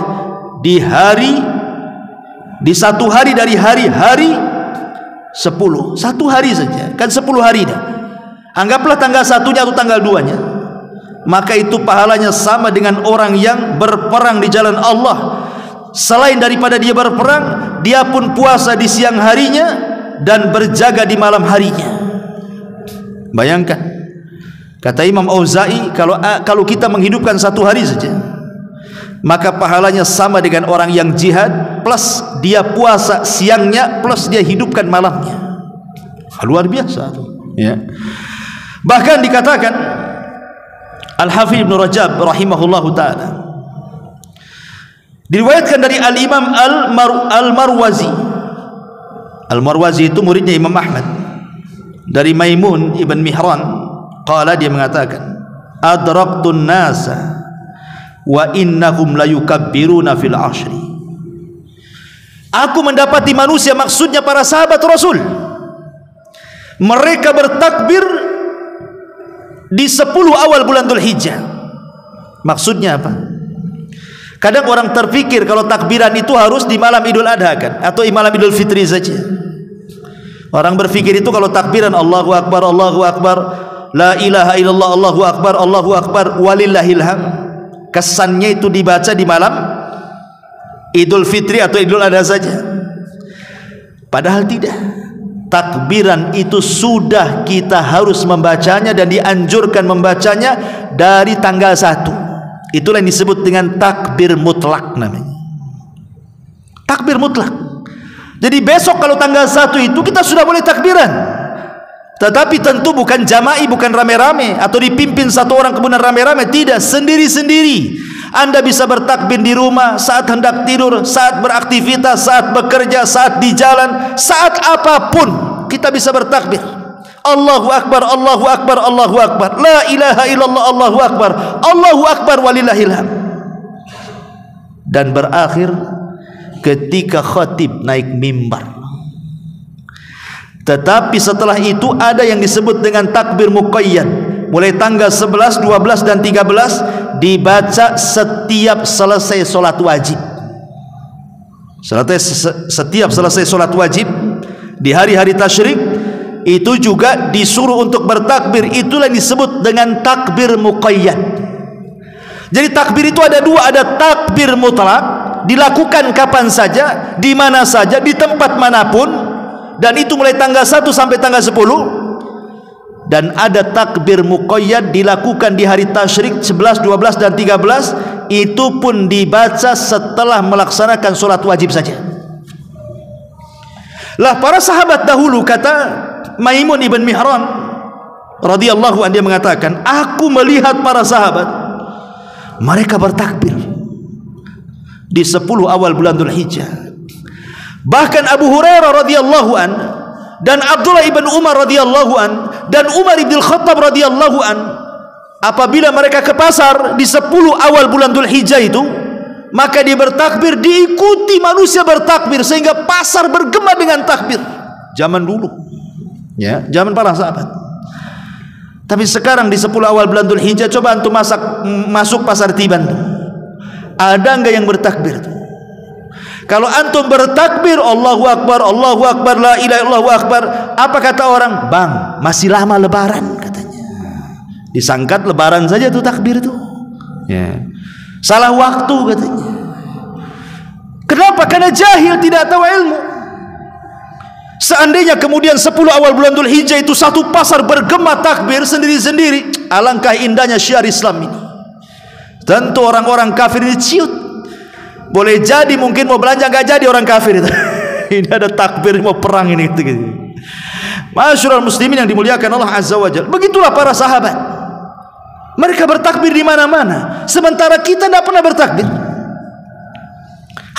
di satu hari dari hari-hari 10, 1 hari saja, kan 10 hari dah. Anggaplah tanggal 1-nya atau tanggal 2-nya, maka itu pahalanya sama dengan orang yang berperang di jalan Allah. Selain daripada dia berperang, dia pun puasa di siang harinya dan berjaga di malam harinya. Bayangkan, kata Imam Auza'i, kalau kita menghidupkan 1 hari saja, maka pahalanya sama dengan orang yang jihad plus dia puasa siangnya plus dia hidupkan malamnya. Luar biasa ya. Bahkan dikatakan Al-Hafidz Ibnu Rajab rahimahullahu taala, diriwayatkan dari Al-Imam Al-Marwazi. Al-Marwazi itu muridnya Imam Ahmad, dari Maimun ibn Mihran, qala, dia mengatakan, adraktun nasa wa innahum la yukabbiruna fil ashri. Aku mendapati manusia, maksudnya para sahabat Rasul, mereka bertakbir di 10 awal bulan Dzulhijjah. Maksudnya apa? Kadang orang terpikir kalau takbiran itu harus di malam Idul Adha kan, atau di malam Idul Fitri saja. Orang berpikir itu kalau takbiran Allahu Akbar, Allahu Akbar, la ilaha illallah, Allahu Akbar, walillahil hamd, kesannya itu dibaca di malam Idul Fitri atau Idul Adha saja. Padahal tidak. Takbiran itu sudah kita harus membacanya dan dianjurkan membacanya dari tanggal 1. Itulah yang disebut dengan takbir mutlak namanya. Takbir mutlak. Jadi besok kalau tanggal 1 itu kita sudah boleh takbiran. Tetapi tentu bukan jama'i, bukan rame-rame atau dipimpin satu orang kemudian rame-rame, tidak, sendiri-sendiri. Anda bisa bertakbir di rumah, saat hendak tidur, saat beraktivitas, saat bekerja, saat di jalan, saat apapun kita bisa bertakbir. Allahu Akbar, Allahu Akbar, Allahu Akbar, la ilaha illallah, Allahu Akbar, Allahu Akbar, walillahil hamd. Dan berakhir ketika khatib naik mimbar. Tetapi setelah itu ada yang disebut dengan takbir muqayyad. Mulai tanggal 11, 12 dan 13 dibaca setiap selesai solat wajib. Setiap selesai solat wajib di hari-hari tasyrik itu juga disuruh untuk bertakbir. Itulah yang disebut dengan takbir muqayyad. Jadi takbir itu ada dua, ada takbir mutlak, dilakukan kapan saja, di mana saja, di tempat manapun, dan itu mulai tanggal 1 sampai tanggal 10. Dan ada takbir muqayyad, dilakukan di hari tasyrik 11, 12 dan 13. Itu pun dibaca setelah melaksanakan solat wajib saja. Lah para sahabat dahulu, kata Maimun ibn Mihran radhiyallahu anhu, dia mengatakan, aku melihat para sahabat mereka bertakbir di 10 awal bulan Dzulhijjah. Bahkan Abu Hurairah radhiyallahu an dan Abdullah ibn Umar radhiyallahu an dan Umar ibn Khattab radhiyallahu an, apabila mereka ke pasar di 10 awal bulan Dzulhijjah itu, maka dia bertakbir, diikuti manusia bertakbir, sehingga pasar bergema dengan takbir. Zaman dulu, ya, zaman para sahabat. Tapi sekarang di 10 awal bulan Dzulhijjah, coba antum masuk pasar Tiban, ada enggak yang bertakbir? Kalau antum bertakbir Allahu Akbar, Allahu Akbar, la ilaha illallah, Allahu Akbar, apa kata orang? Bang, masih lama lebaran katanya. Disangkat lebaran saja tuh takbir tuh, ya. Salah waktu katanya. Kenapa? Karena jahil, tidak tahu ilmu. Seandainya kemudian 10 awal bulan Dzulhijjah itu satu pasar bergema takbir sendiri-sendiri, alangkah indahnya syiar Islam ini. Tentu orang-orang kafir ini ciut. Boleh jadi mungkin mau belanja gak jadi orang kafir itu. Ini ada takbir mau perang ini gitu. Masyarul muslimin yang dimuliakan Allah Azza wa Jalla. Begitulah para sahabat. Mereka bertakbir di mana-mana, sementara kita tidak pernah bertakbir.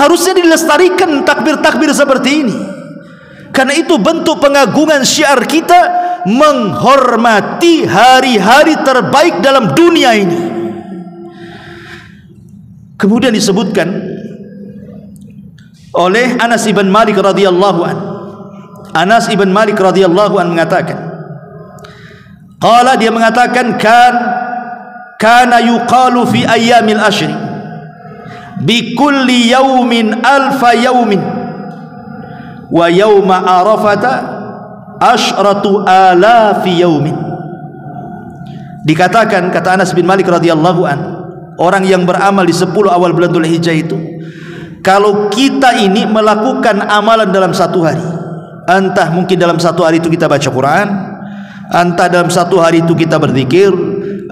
Harusnya dilestarikan takbir-takbir seperti ini. Karena itu bentuk pengagungan syiar kita, menghormati hari-hari terbaik dalam dunia ini. Kemudian disebutkan oleh Anas ibn Malik radhiyallahu an. Anas ibn Malik radhiyallahu an mengatakan, qala, dia mengatakan, kana yuqalu fi ayyamil ashri bi kulli yawmin alfa yawmin wa yawma arafata asyratu alafi yawmin. Dikatakan, kata Anas bin Malik radhiyallahu an, orang yang beramal di 10 awal bulan Dzulhijjah itu, kalau kita ini melakukan amalan dalam satu hari, entah mungkin dalam satu hari itu kita baca Quran, entah dalam satu hari itu kita berzikir,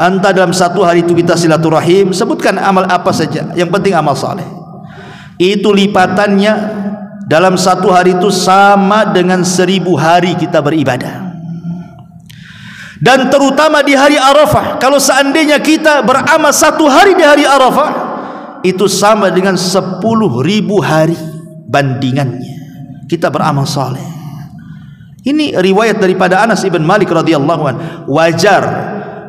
entah dalam satu hari itu kita silaturahim, sebutkan amal apa saja, yang penting amal saleh, itu lipatannya dalam satu hari itu sama dengan 1000 hari kita beribadah. Dan terutama di hari Arafah, kalau seandainya kita beramal satu hari di hari Arafah, itu sama dengan 10.000 hari bandingannya kita beramal saleh. Ini riwayat daripada Anas ibn Malik radhiyallahu anhu. Wajar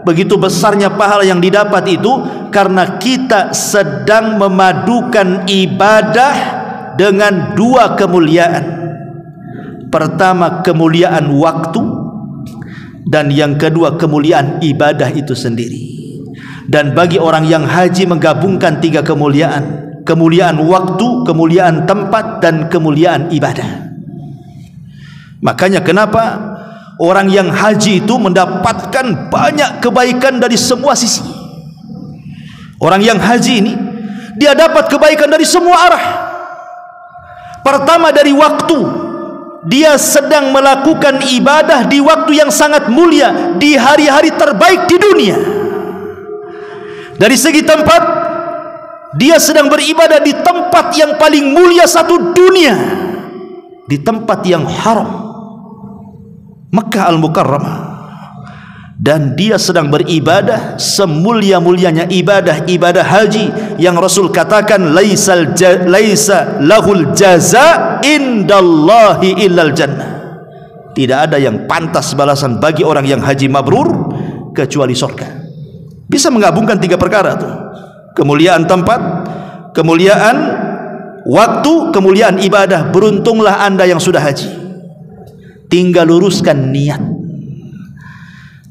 begitu besarnya pahala yang didapat itu karena kita sedang memadukan ibadah dengan dua kemuliaan. Pertama, kemuliaan waktu, dan yang kedua, kemuliaan ibadah itu sendiri. Dan bagi orang yang haji menggabungkan 3 kemuliaan: kemuliaan waktu, kemuliaan tempat, dan kemuliaan ibadah. Makanya kenapa orang yang haji itu mendapatkan banyak kebaikan dari semua sisi. Orang yang haji ini dia dapat kebaikan dari semua arah. Pertama, dari waktu, dia sedang melakukan ibadah di waktu yang sangat mulia, di hari-hari terbaik di dunia. Dari segi tempat, dia sedang beribadah di tempat yang paling mulia satu dunia, di tempat yang haram, Makkah Al-Mukarramah. Dan dia sedang beribadah semulia-mulianya ibadah haji yang Rasul katakan, laisa lahul jaza indallahi illal jannah. Tidak ada yang pantas balasan bagi orang yang haji mabrur kecuali surga. Bisa menggabungkan 3 perkara tuh: kemuliaan tempat, kemuliaan waktu, kemuliaan ibadah. Beruntunglah anda yang sudah haji. Tinggal luruskan niat.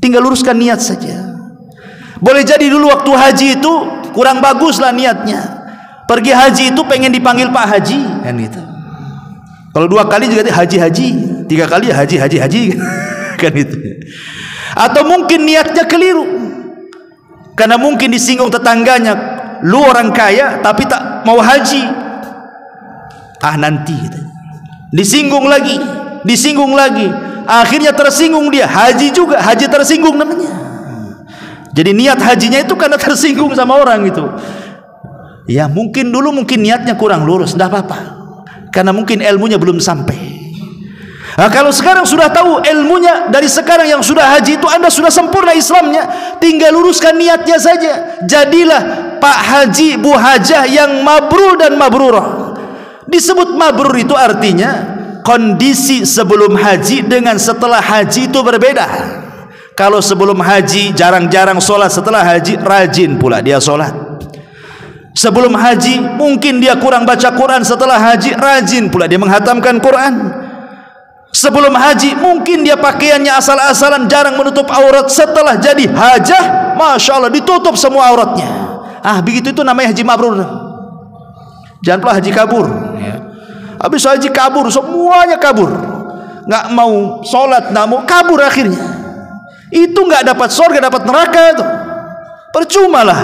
Tinggal luruskan niat saja. Boleh jadi dulu waktu haji itu kurang bagus lah niatnya. Pergi haji itu pengen dipanggil Pak Haji kan gitu. Kalau 2 kali juga haji, 3 kali ya haji kan gitu. Atau mungkin niatnya keliru, karena mungkin disinggung tetangganya, lu orang kaya tapi tak mau haji, nanti gitu. Disinggung lagi, akhirnya tersinggung dia, haji juga, haji tersinggung namanya. Jadi niat hajinya itu karena tersinggung sama orang itu. Ya mungkin dulu niatnya kurang lurus, tidak apa-apa, karena mungkin ilmunya belum sampai. Nah, kalau sekarang sudah tahu ilmunya, dari sekarang yang sudah haji itu Anda sudah sempurna Islamnya, tinggal luruskan niatnya saja. Jadilah Pak Haji, Bu Hajah yang mabrur dan mabrurah. Disebut mabrur itu artinya kondisi sebelum haji dengan setelah haji itu berbeda. Kalau sebelum haji jarang-jarang sholat, setelah haji rajin pula dia sholat. Sebelum haji mungkin dia kurang baca Quran, setelah haji rajin pula dia menghatamkan Quran. Sebelum haji mungkin dia pakaiannya asal-asalan, jarang menutup aurat, setelah jadi hajah Masya Allah ditutup semua auratnya. Begitu itu namanya haji mabrur. Jangan pula haji kabur ya. Habis haji kabur, semuanya kabur, nggak mau sholat, nggak mau, kabur akhirnya. Itu nggak dapat surga, dapat neraka itu. Percuma lah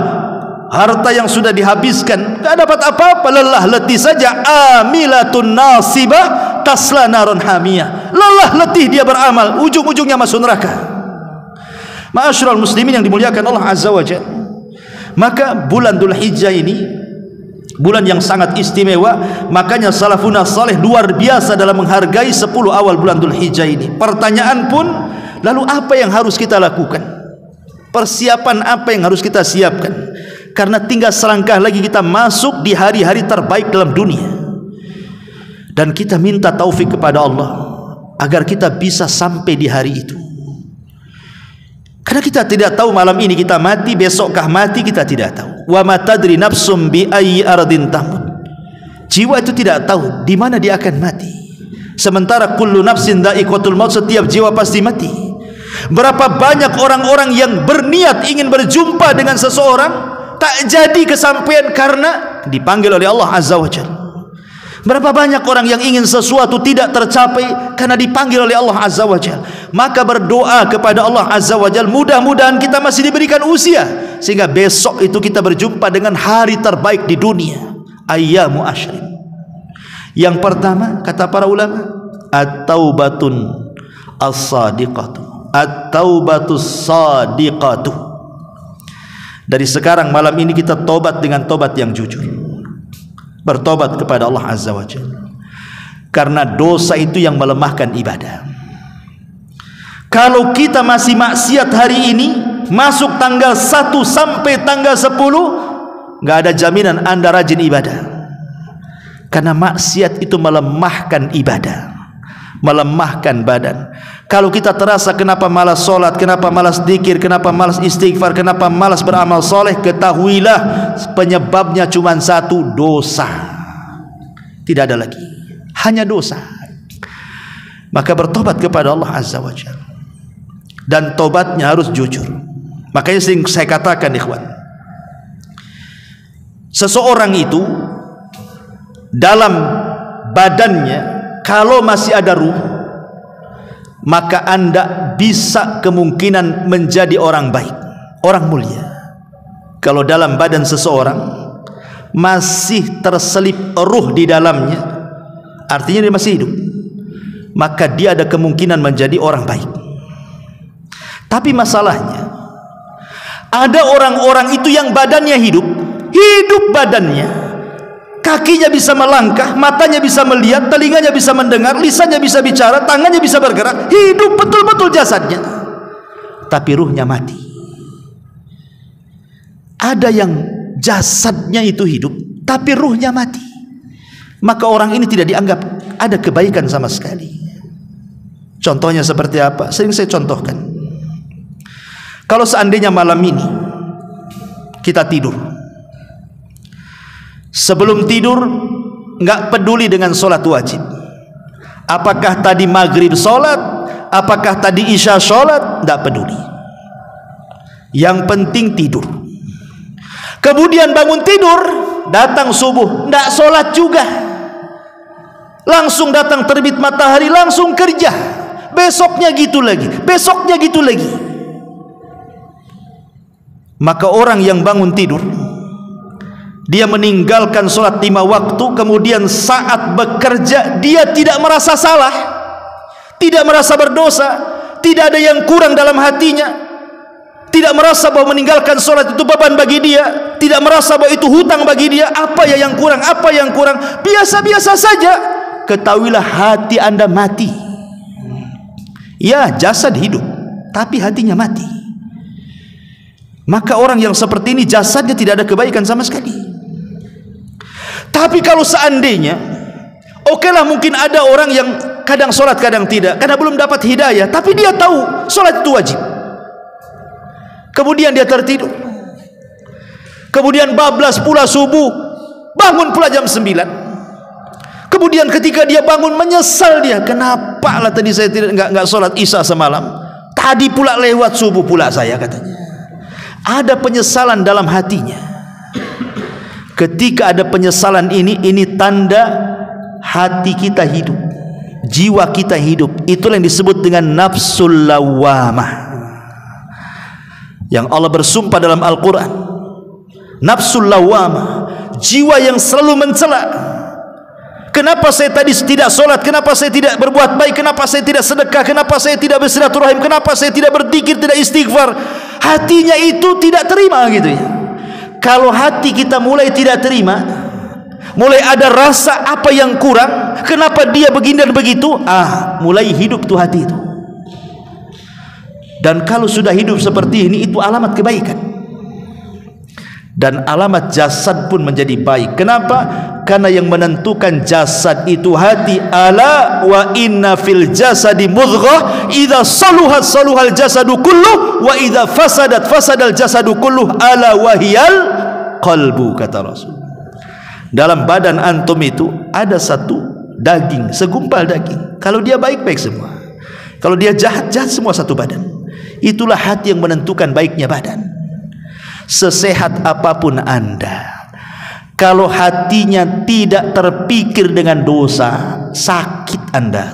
harta yang sudah dihabiskan, nggak dapat apa-apa, lelah letih saja. Amilatun nasibah tasla naron hamiyah, lelah letih dia beramal, ujung-ujungnya masuk neraka. Ma'asyiral muslimin yang dimuliakan Allah Azza wa Jalla, maka bulan Dzulhijjah ini bulan yang sangat istimewa. Makanya salafun saleh luar biasa dalam menghargai 10 awal bulan Dzulhijjah ini. Pertanyaan pun, lalu apa yang harus kita lakukan? Persiapan apa yang harus kita siapkan? Karena tinggal selangkah lagi kita masuk di hari-hari terbaik dalam dunia. Dan kita minta taufik kepada Allah agar kita bisa sampai di hari itu. Karena kita tidak tahu malam ini kita mati, besokkah mati, kita tidak tahu. Wa ma tadri nafsum bi ayyi ardin tamut. Jiwa itu tidak tahu di mana dia akan mati. Sementara kullu nafsin dha'iqatul maut, setiap jiwa pasti mati. Berapa banyak orang-orang yang berniat ingin berjumpa dengan seseorang, tak jadi kesampaian karena dipanggil oleh Allah Azza wa Jalla. Berapa banyak orang yang ingin sesuatu tidak tercapai karena dipanggil oleh Allah Azza wa Jalla. Maka berdoa kepada Allah Azza wa Jalla, mudah-mudahan kita masih diberikan usia sehingga besok itu kita berjumpa dengan hari terbaik di dunia, ayyamu asyrin. Yang pertama kata para ulama, at-taubatun as-sadiqatu, at-taubatus sadiqatu. Dari sekarang malam ini kita tobat dengan tobat yang jujur, bertobat kepada Allah Azza wa Jalla. Karena dosa itu yang melemahkan ibadah. Kalau kita masih maksiat hari ini, masuk tanggal 1 sampai tanggal 10, nggak ada jaminan Anda rajin ibadah. Karena maksiat itu melemahkan ibadah, melemahkan badan. Kalau kita terasa kenapa malas sholat, kenapa malas dzikir, kenapa malas istighfar, kenapa malas beramal soleh, ketahuilah penyebabnya cuma satu, dosa. Tidak ada lagi, hanya dosa. Maka bertobat kepada Allah Azza wa Jalla, dan tobatnya harus jujur. Makanya sering saya katakan ikhwan, seseorang itu dalam badannya kalau masih ada ruh, maka Anda bisa kemungkinan menjadi orang baik, orang mulia. Kalau dalam badan seseorang masih terselip ruh di dalamnya, artinya dia masih hidup, maka dia ada kemungkinan menjadi orang baik. Tapi masalahnya, ada orang-orang itu yang badannya hidup badannya, kakinya bisa melangkah, matanya bisa melihat, telinganya bisa mendengar, lisannya bisa bicara, tangannya bisa bergerak, hidup betul-betul jasadnya, tapi ruhnya mati. Ada yang jasadnya itu hidup tapi ruhnya mati, maka orang ini tidak dianggap ada kebaikan sama sekali. Contohnya seperti apa? Sering saya contohkan. Kalau seandainya malam ini kita tidur, sebelum tidur nggak peduli dengan sholat wajib, apakah tadi maghrib sholat, apakah tadi isya sholat, nggak peduli. Yang penting tidur. Kemudian bangun tidur, datang subuh, tidak sholat juga. Langsung datang terbit matahari, langsung kerja. Besoknya gitu lagi, besoknya gitu lagi. Maka orang yang bangun tidur, dia meninggalkan sholat 5 waktu, kemudian saat bekerja dia tidak merasa salah, tidak merasa berdosa, tidak ada yang kurang dalam hatinya, tidak merasa bahwa meninggalkan sholat itu beban bagi dia, tidak merasa bahwa itu hutang bagi dia. Apa ya yang kurang, apa yang kurang, biasa-biasa saja. Ketahuilah hati anda mati. Ya, jasad hidup, tapi hatinya mati. Maka orang yang seperti ini jasadnya tidak ada kebaikan sama sekali. Tapi kalau seandainya, okelah, mungkin ada orang yang kadang sholat kadang tidak, karena belum dapat hidayah, tapi dia tahu sholat itu wajib. Kemudian dia tertidur, kemudian bablas pula subuh, bangun pula jam 9. Kemudian ketika dia bangun menyesal dia, kenapa lah tadi saya nggak sholat isya semalam, tadi pula lewat subuh pula saya, katanya. Ada penyesalan dalam hatinya. Ketika ada penyesalan ini tanda hati kita hidup, jiwa kita hidup. Itulah yang disebut dengan nafsul lawamah, yang Allah bersumpah dalam Al-Quran. Nafsul lawamah, jiwa yang selalu mencela. Kenapa saya tadi tidak sholat, kenapa saya tidak berbuat baik, kenapa saya tidak sedekah, kenapa saya tidak bersilaturahim, kenapa saya tidak berzikir, tidak istighfar. Hatinya itu tidak terima gitu ya. Kalau hati kita mulai tidak terima, mulai ada rasa apa yang kurang, kenapa dia begini dan begitu, mulai hidup tuh hati itu. Dan kalau sudah hidup seperti ini, itu alamat kebaikan. Dan alamat jasad pun menjadi baik. Kenapa? Karena yang menentukan jasad itu hati. Ala wa inna fil jasadi mudghah idza saluhat saluhal jasadu kulluh wa idza fasadat fasadal jasadu kulluh ala wahiyal qalbu, kata Rasul. Dalam badan antum itu ada satu daging, segumpal daging. Kalau dia baik-baik semua, kalau dia jahat-jahat semua, satu badan. Itulah hati yang menentukan baiknya badan. Sesehat apapun anda, kalau hatinya tidak terpikir dengan dosa, sakit anda.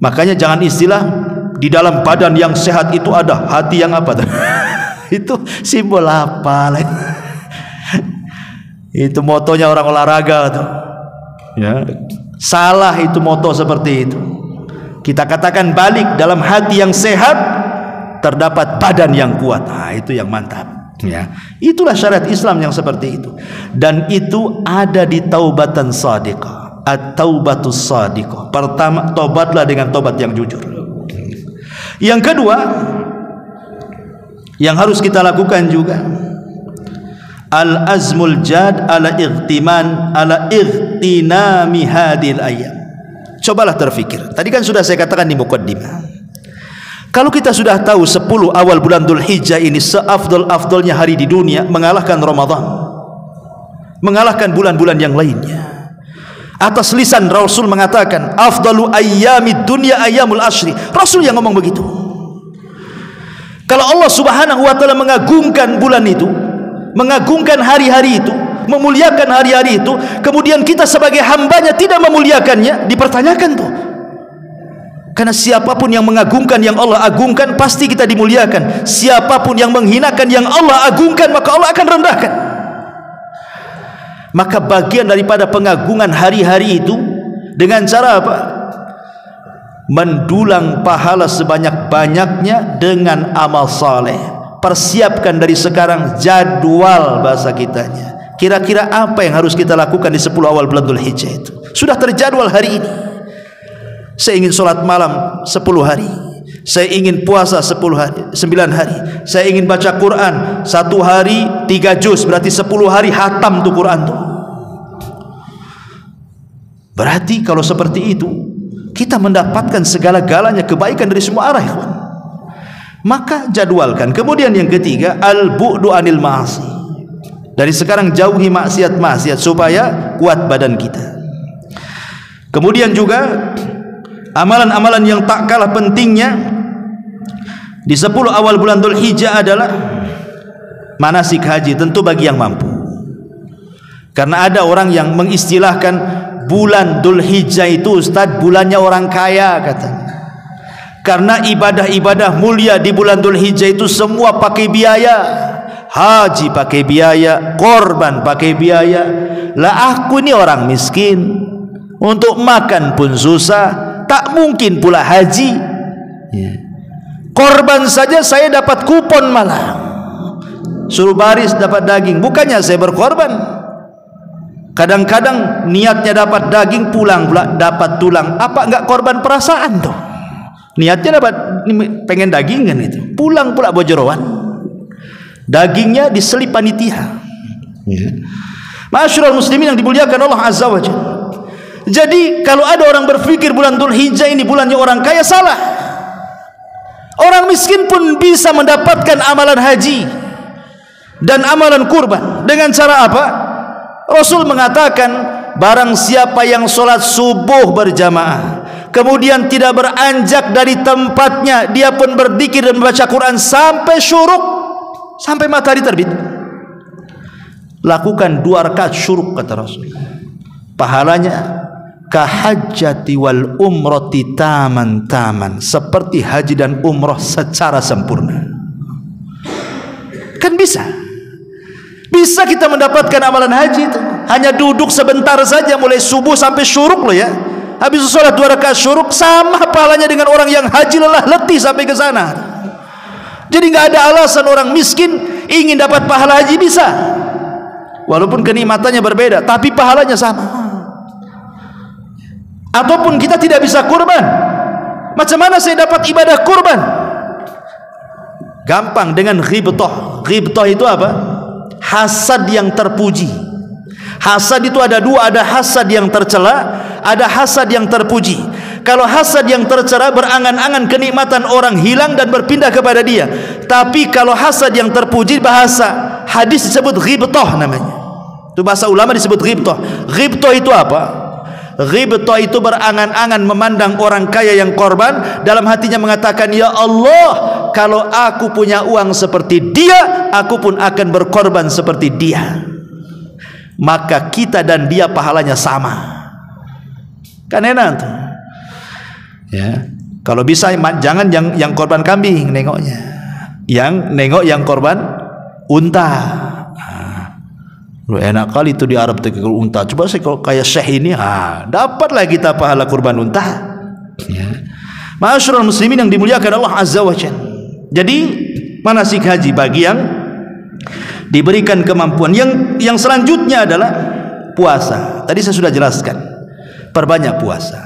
Makanya jangan istilah di dalam badan yang sehat itu ada hati yang apa tuh? Itu simbol apa? Itu motonya orang olahraga tuh. Ya, salah itu moto seperti itu. Kita katakan balik, dalam hati yang sehat terdapat badan yang kuat. Itu yang mantap ya. Itulah syariat Islam yang seperti itu. Dan itu ada di taubatan shadiqah, at-taubatus shadiqah. Pertama, tobatlah dengan tobat yang jujur. Yang kedua yang harus kita lakukan juga, al-azmul jad ala ightinami hadil ayam. Cobalah terfikir. Tadi kan sudah saya katakan di muqaddimah, kalau kita sudah tahu 10 awal bulan Dzulhijjah ini seafdol-afdolnya hari di dunia, mengalahkan Ramadan, mengalahkan bulan-bulan yang lainnya. Atas lisan Rasul mengatakan, afdalu ayyamid dunya ayyamul ashri. Rasul yang ngomong begitu. Kalau Allah Subhanahu wa taala mengagungkan bulan itu, mengagungkan hari-hari itu, memuliakan hari-hari itu, kemudian kita sebagai hambanya tidak memuliakannya, dipertanyakan tuh. Karena siapapun yang mengagungkan yang Allah agungkan, pasti kita dimuliakan. Siapapun yang menghinakan yang Allah agungkan, maka Allah akan rendahkan. Maka bagian daripada pengagungan hari-hari itu dengan cara apa? Mendulang pahala sebanyak-banyaknya dengan amal saleh. Persiapkan dari sekarang jadwal bahasa kitanya. Kira-kira apa yang harus kita lakukan di 10 awal bulan Dzulhijjah itu? Sudah terjadwal hari ini. Saya ingin sholat malam 10 hari, saya ingin puasa 10 hari, 9 hari, saya ingin baca Quran 1 hari 3 juz, berarti 10 hari hatam tuh Quran tuh. Berarti kalau seperti itu, kita mendapatkan segala-galanya kebaikan dari semua arah, ikhwan. Maka jadwalkan. Kemudian yang ketiga, al-bu'du anil ma'asi. Dari sekarang jauhi maksiat-maksiat supaya kuat badan kita. Kemudian juga amalan-amalan yang tak kalah pentingnya di 10 awal bulan Dzulhijjah adalah manasik haji tentu bagi yang mampu. Karena ada orang yang mengistilahkan bulan Dzulhijjah itu, Ustaz, bulannya orang kaya katanya. Karena ibadah-ibadah mulia di bulan Dzulhijjah itu semua pakai biaya. Haji pakai biaya, korban pakai biaya. Lah aku ini orang miskin, untuk makan pun susah, tak mungkin pula haji. Korban saja saya dapat kupon malah, suruh baris dapat daging. Bukannya saya berkorban. Kadang-kadang niatnya dapat daging, pulang pula dapat tulang. Apa enggak korban perasaan tuh? Niatnya dapat pengen daging kan itu, pulang pula bojeroan. Dagingnya diselip panitia. Ma'asyiral muslimin yang dimuliakan Allah Azza wa Jalla. Jadi kalau ada orang berpikir bulan Dzulhijjah ini bulannya orang kaya, salah. Orang miskin pun bisa mendapatkan amalan haji dan amalan kurban. Dengan cara apa? Rasul mengatakan, barang siapa yang sholat subuh berjamaah kemudian tidak beranjak dari tempatnya, dia pun berzikir dan membaca Quran sampai syuruk, sampai matahari terbit, lakukan 2 rakaat syuruk, kata Rasul, pahalanya kahajjati wal umrati taman, seperti haji dan umrah secara sempurna. Kan bisa kita mendapatkan amalan haji itu, hanya duduk sebentar saja mulai subuh sampai syuruk loh ya. Habis sholat 2 rakaat syuruk sama pahalanya dengan orang yang haji lelah letih sampai ke sana. Jadi nggak ada alasan orang miskin ingin dapat pahala haji, bisa. Walaupun kenikmatannya berbeda, tapi pahalanya sama. Ataupun kita tidak bisa kurban, macam mana saya dapat ibadah kurban? Gampang, dengan ghibtah. Ghibtah itu apa? Hasad yang terpuji. Hasad itu ada 2, ada hasad yang tercela, ada hasad yang terpuji. Kalau hasad yang tercela, berangan-angan kenikmatan orang hilang dan berpindah kepada dia. Tapi kalau hasad yang terpuji, bahasa hadis disebut ghibtah namanya. Itu bahasa ulama disebut ghibtah. Ghibtah itu apa? Ghibtah itu berangan-angan memandang orang kaya yang korban, dalam hatinya mengatakan, ya Allah, kalau aku punya uang seperti dia, aku pun akan berkorban seperti dia, maka kita dan dia pahalanya sama. Kan enak tuh ya. Kalau bisa jangan yang korban kambing nengoknya, yang nengok yang korban unta. Lu enak kali itu di Arab tuh unta. Coba saya kalau kayak Syekh ini, dapatlah kita pahala kurban unta. Ya. Ma'asyiral muslimin yang dimuliakan Allah Azza wa Jalla. Jadi manasik haji bagi yang diberikan kemampuan. Yang selanjutnya adalah puasa. Tadi saya sudah jelaskan, perbanyak puasa.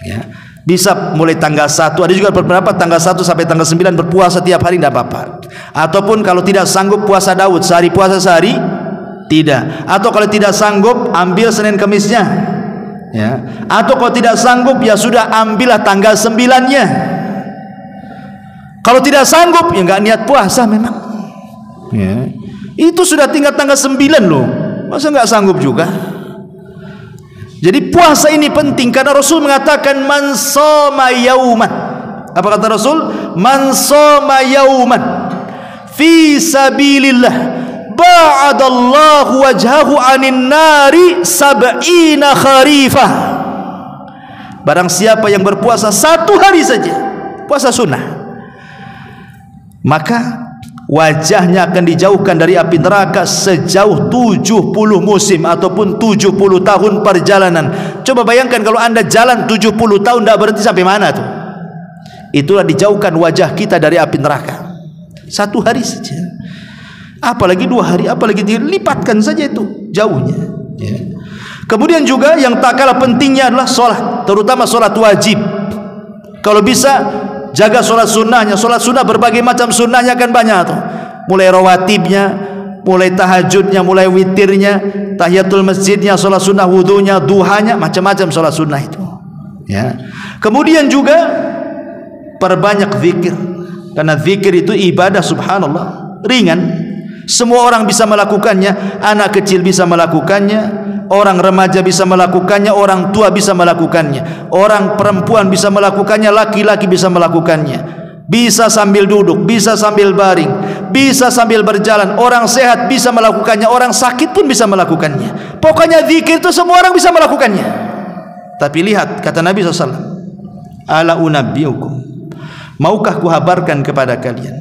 Ya. Bisa mulai tanggal 1, ada juga beberapa tanggal 1 sampai tanggal 9 berpuasa tiap hari, tidak apa-apa. Ataupun kalau tidak sanggup puasa Daud, sehari puasa sehari tidak. Atau kalau tidak sanggup ambil Senin Kemisnya ya. Atau kalau tidak sanggup ya sudah ambillah tanggal 9-nya. Kalau tidak sanggup ya enggak niat puasa memang ya. Itu sudah tinggal tanggal 9 loh, masa enggak sanggup juga. Jadi puasa ini penting karena Rasul mengatakan man shoma yauman. Apa kata Rasul? Man shoma yauman fi sabilillah ba'adallahu wajhahu anin nari sab'ina kharifah. Barang siapa yang berpuasa 1 hari saja, puasa sunnah, maka wajahnya akan dijauhkan dari api neraka sejauh 70 musim ataupun 70 tahun perjalanan. Coba bayangkan kalau anda jalan 70 tahun tidak berhenti, sampai mana tuh? Itulah dijauhkan wajah kita dari api neraka 1 hari saja. Apalagi 2 hari, apalagi dilipatkan saja itu jauhnya ya. Kemudian juga yang tak kalah pentingnya adalah sholat, terutama sholat wajib. Kalau bisa jaga sholat sunnahnya. Sholat sunnah berbagai macam sunnahnya kan banyak tuh, mulai rawatibnya, mulai tahajudnya, mulai witirnya, tahiyatul masjidnya, sholat sunnah wudunya, duhanya, macam-macam sholat sunnah itu ya. Kemudian juga perbanyak zikir, karena zikir itu ibadah subhanallah ringan. Semua orang bisa melakukannya, anak kecil bisa melakukannya, orang remaja bisa melakukannya, orang tua bisa melakukannya, orang perempuan bisa melakukannya, laki-laki bisa melakukannya. bisa sambil duduk, bisa sambil baring, bisa sambil berjalan. Orang sehat bisa melakukannya, orang sakit pun bisa melakukannya. Pokoknya zikir itu semua orang bisa melakukannya. Tapi lihat kata Nabi SAW, ala unabbiukum, maukah kuhabarkan kepada kalian,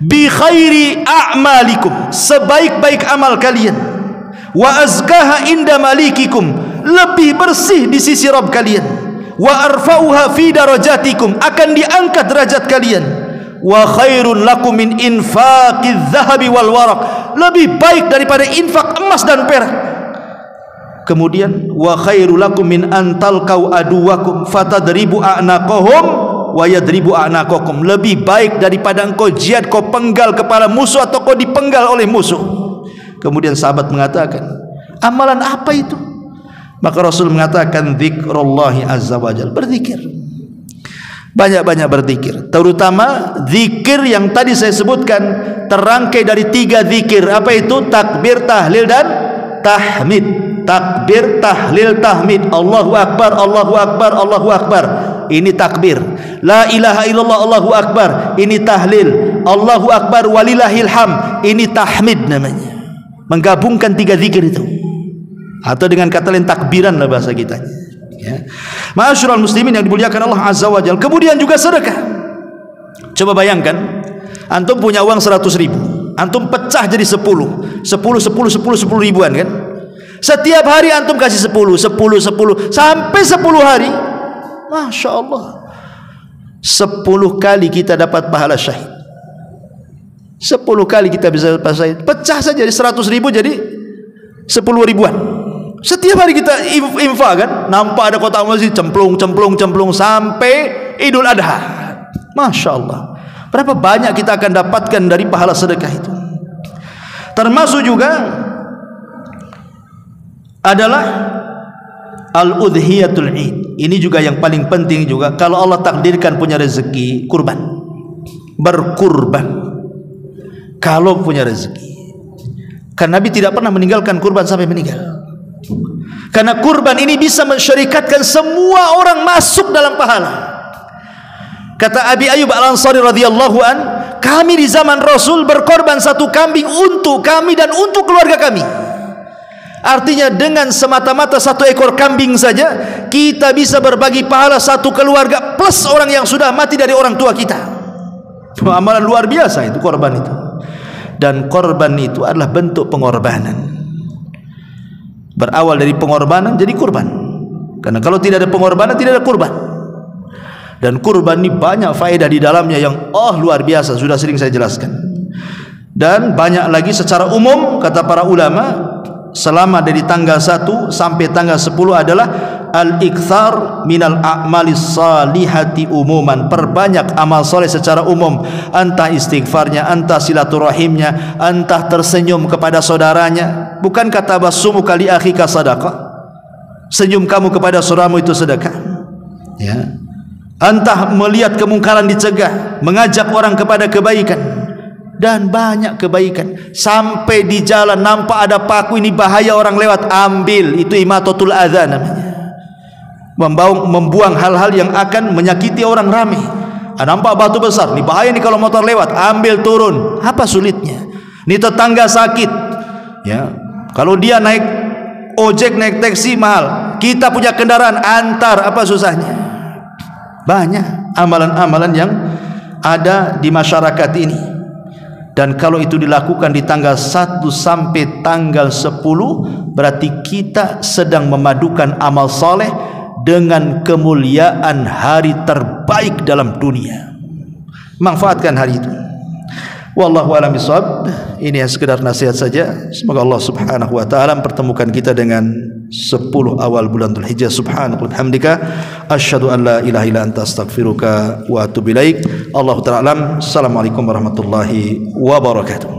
bi khairi a'malikum, sebaik-baik amal kalian, wa azkaha inda malikikum, lebih bersih di sisi Rabb kalian, wa arfa'uha fi darajatikum, akan diangkat derajat kalian, wa khairun lakum min infaqiz zahabi wal waraq, lebih baik daripada infak emas dan perak. Kemudian wa khairul lakum min antalqau aduwakum fatadribu a'naqahum wa yadribu a'naqakum, lebih baik daripada engkau jihad, kau penggal kepala musuh atau kau dipenggal oleh musuh. Kemudian sahabat mengatakan, amalan apa itu? Maka Rasul mengatakan, dzikrullahi azza wajal, berzikir, banyak-banyak berzikir, terutama zikir yang tadi saya sebutkan, terangkai dari 3 zikir. Apa itu? Takbir, tahlil dan tahmid. Takbir, tahlil, tahmid. Allahu akbar, Allahu akbar, Allahu akbar, ini takbir. La ilaha illallah, Allahu akbar, ini tahlil. Allahu akbar walillahil ham, ini tahmid namanya. Menggabungkan 3 zikir itu, atau dengan kata lain takbiran lah bahasa kita, ya. Ma'asyiral muslimin yang dimuliakan Allah azza wajalla. Kemudian juga sedekah. Coba bayangkan, antum punya uang 100.000, antum pecah jadi 10 ribuan kan. Setiap hari antum kasih 10 sampai 10 hari, Masya Allah, 10 kali kita dapat pahala syahid. 10 kali kita bisa dapat syahid. Pecah saja dari 100.000 jadi 10 ribuan. Setiap hari kita infak kan, nampak ada kotak masjid cemplung sampai Idul Adha. Masya Allah, berapa banyak kita akan dapatkan dari pahala sedekah itu. Termasuk juga adalah al-udhiyatul id. Ini juga yang paling penting juga. Kalau Allah takdirkan punya rezeki, kurban, berkurban. Kalau punya rezeki, karena Nabi tidak pernah meninggalkan kurban sampai meninggal. Karena kurban ini bisa mensyarikatkan semua orang masuk dalam pahala. Kata Abi Ayyub Al-Ansari radhiyallahu an, kami di zaman Rasul berkorban 1 kambing untuk kami dan untuk keluarga kami. Artinya dengan semata-mata 1 ekor kambing saja kita bisa berbagi pahala 1 keluarga plus orang yang sudah mati dari orang tua kita. Amalan luar biasa itu korban itu. Dan korban itu adalah bentuk pengorbanan. Berawal dari pengorbanan jadi kurban. Karena kalau tidak ada pengorbanan tidak ada kurban. Dan kurban ini banyak faedah di dalamnya yang luar biasa, sudah sering saya jelaskan. Dan banyak lagi secara umum kata para ulama, selama dari tanggal 1 sampai tanggal 10 adalah al-ikthar minal a'malis salihati umuman, perbanyak amal soleh secara umum, entah istighfarnya, entah silaturahimnya, entah tersenyum kepada saudaranya. Bukan kata basumu kali akhika sadaqah, senyum kamu kepada saudaramu itu sedekah, ya. Entah melihat kemungkaran dicegah, mengajak orang kepada kebaikan, dan banyak kebaikan. Sampai di jalan nampak ada paku, ini bahaya orang lewat, ambil, itu imatatul adza namanya. Membuang hal-hal yang akan menyakiti orang ramai. Nampak batu besar, ini bahaya nih kalau motor lewat, ambil, turun. Apa sulitnya? Ini tetangga sakit, ya. Kalau dia naik ojek, naik taksi mahal, kita punya kendaraan, antar, apa susahnya? Banyak amalan-amalan yang ada di masyarakat ini. Dan kalau itu dilakukan di tanggal 1 sampai tanggal 10, berarti kita sedang memadukan amal soleh dengan kemuliaan hari terbaik dalam dunia. Manfaatkan hari itu. Wallahu a'lam bishawab. Ini sekedar nasihat saja. Semoga Allah Subhanahu wa taala mempertemukan kita dengan 10 awal bulan Dzulhijjah. Subhanaka wa bihamdika asyhadu an la ilaha illa anta astaghfiruka wa atubu ilaik. Allahu ta'ala alam. Assalamualaikum warahmatullahi wabarakatuh.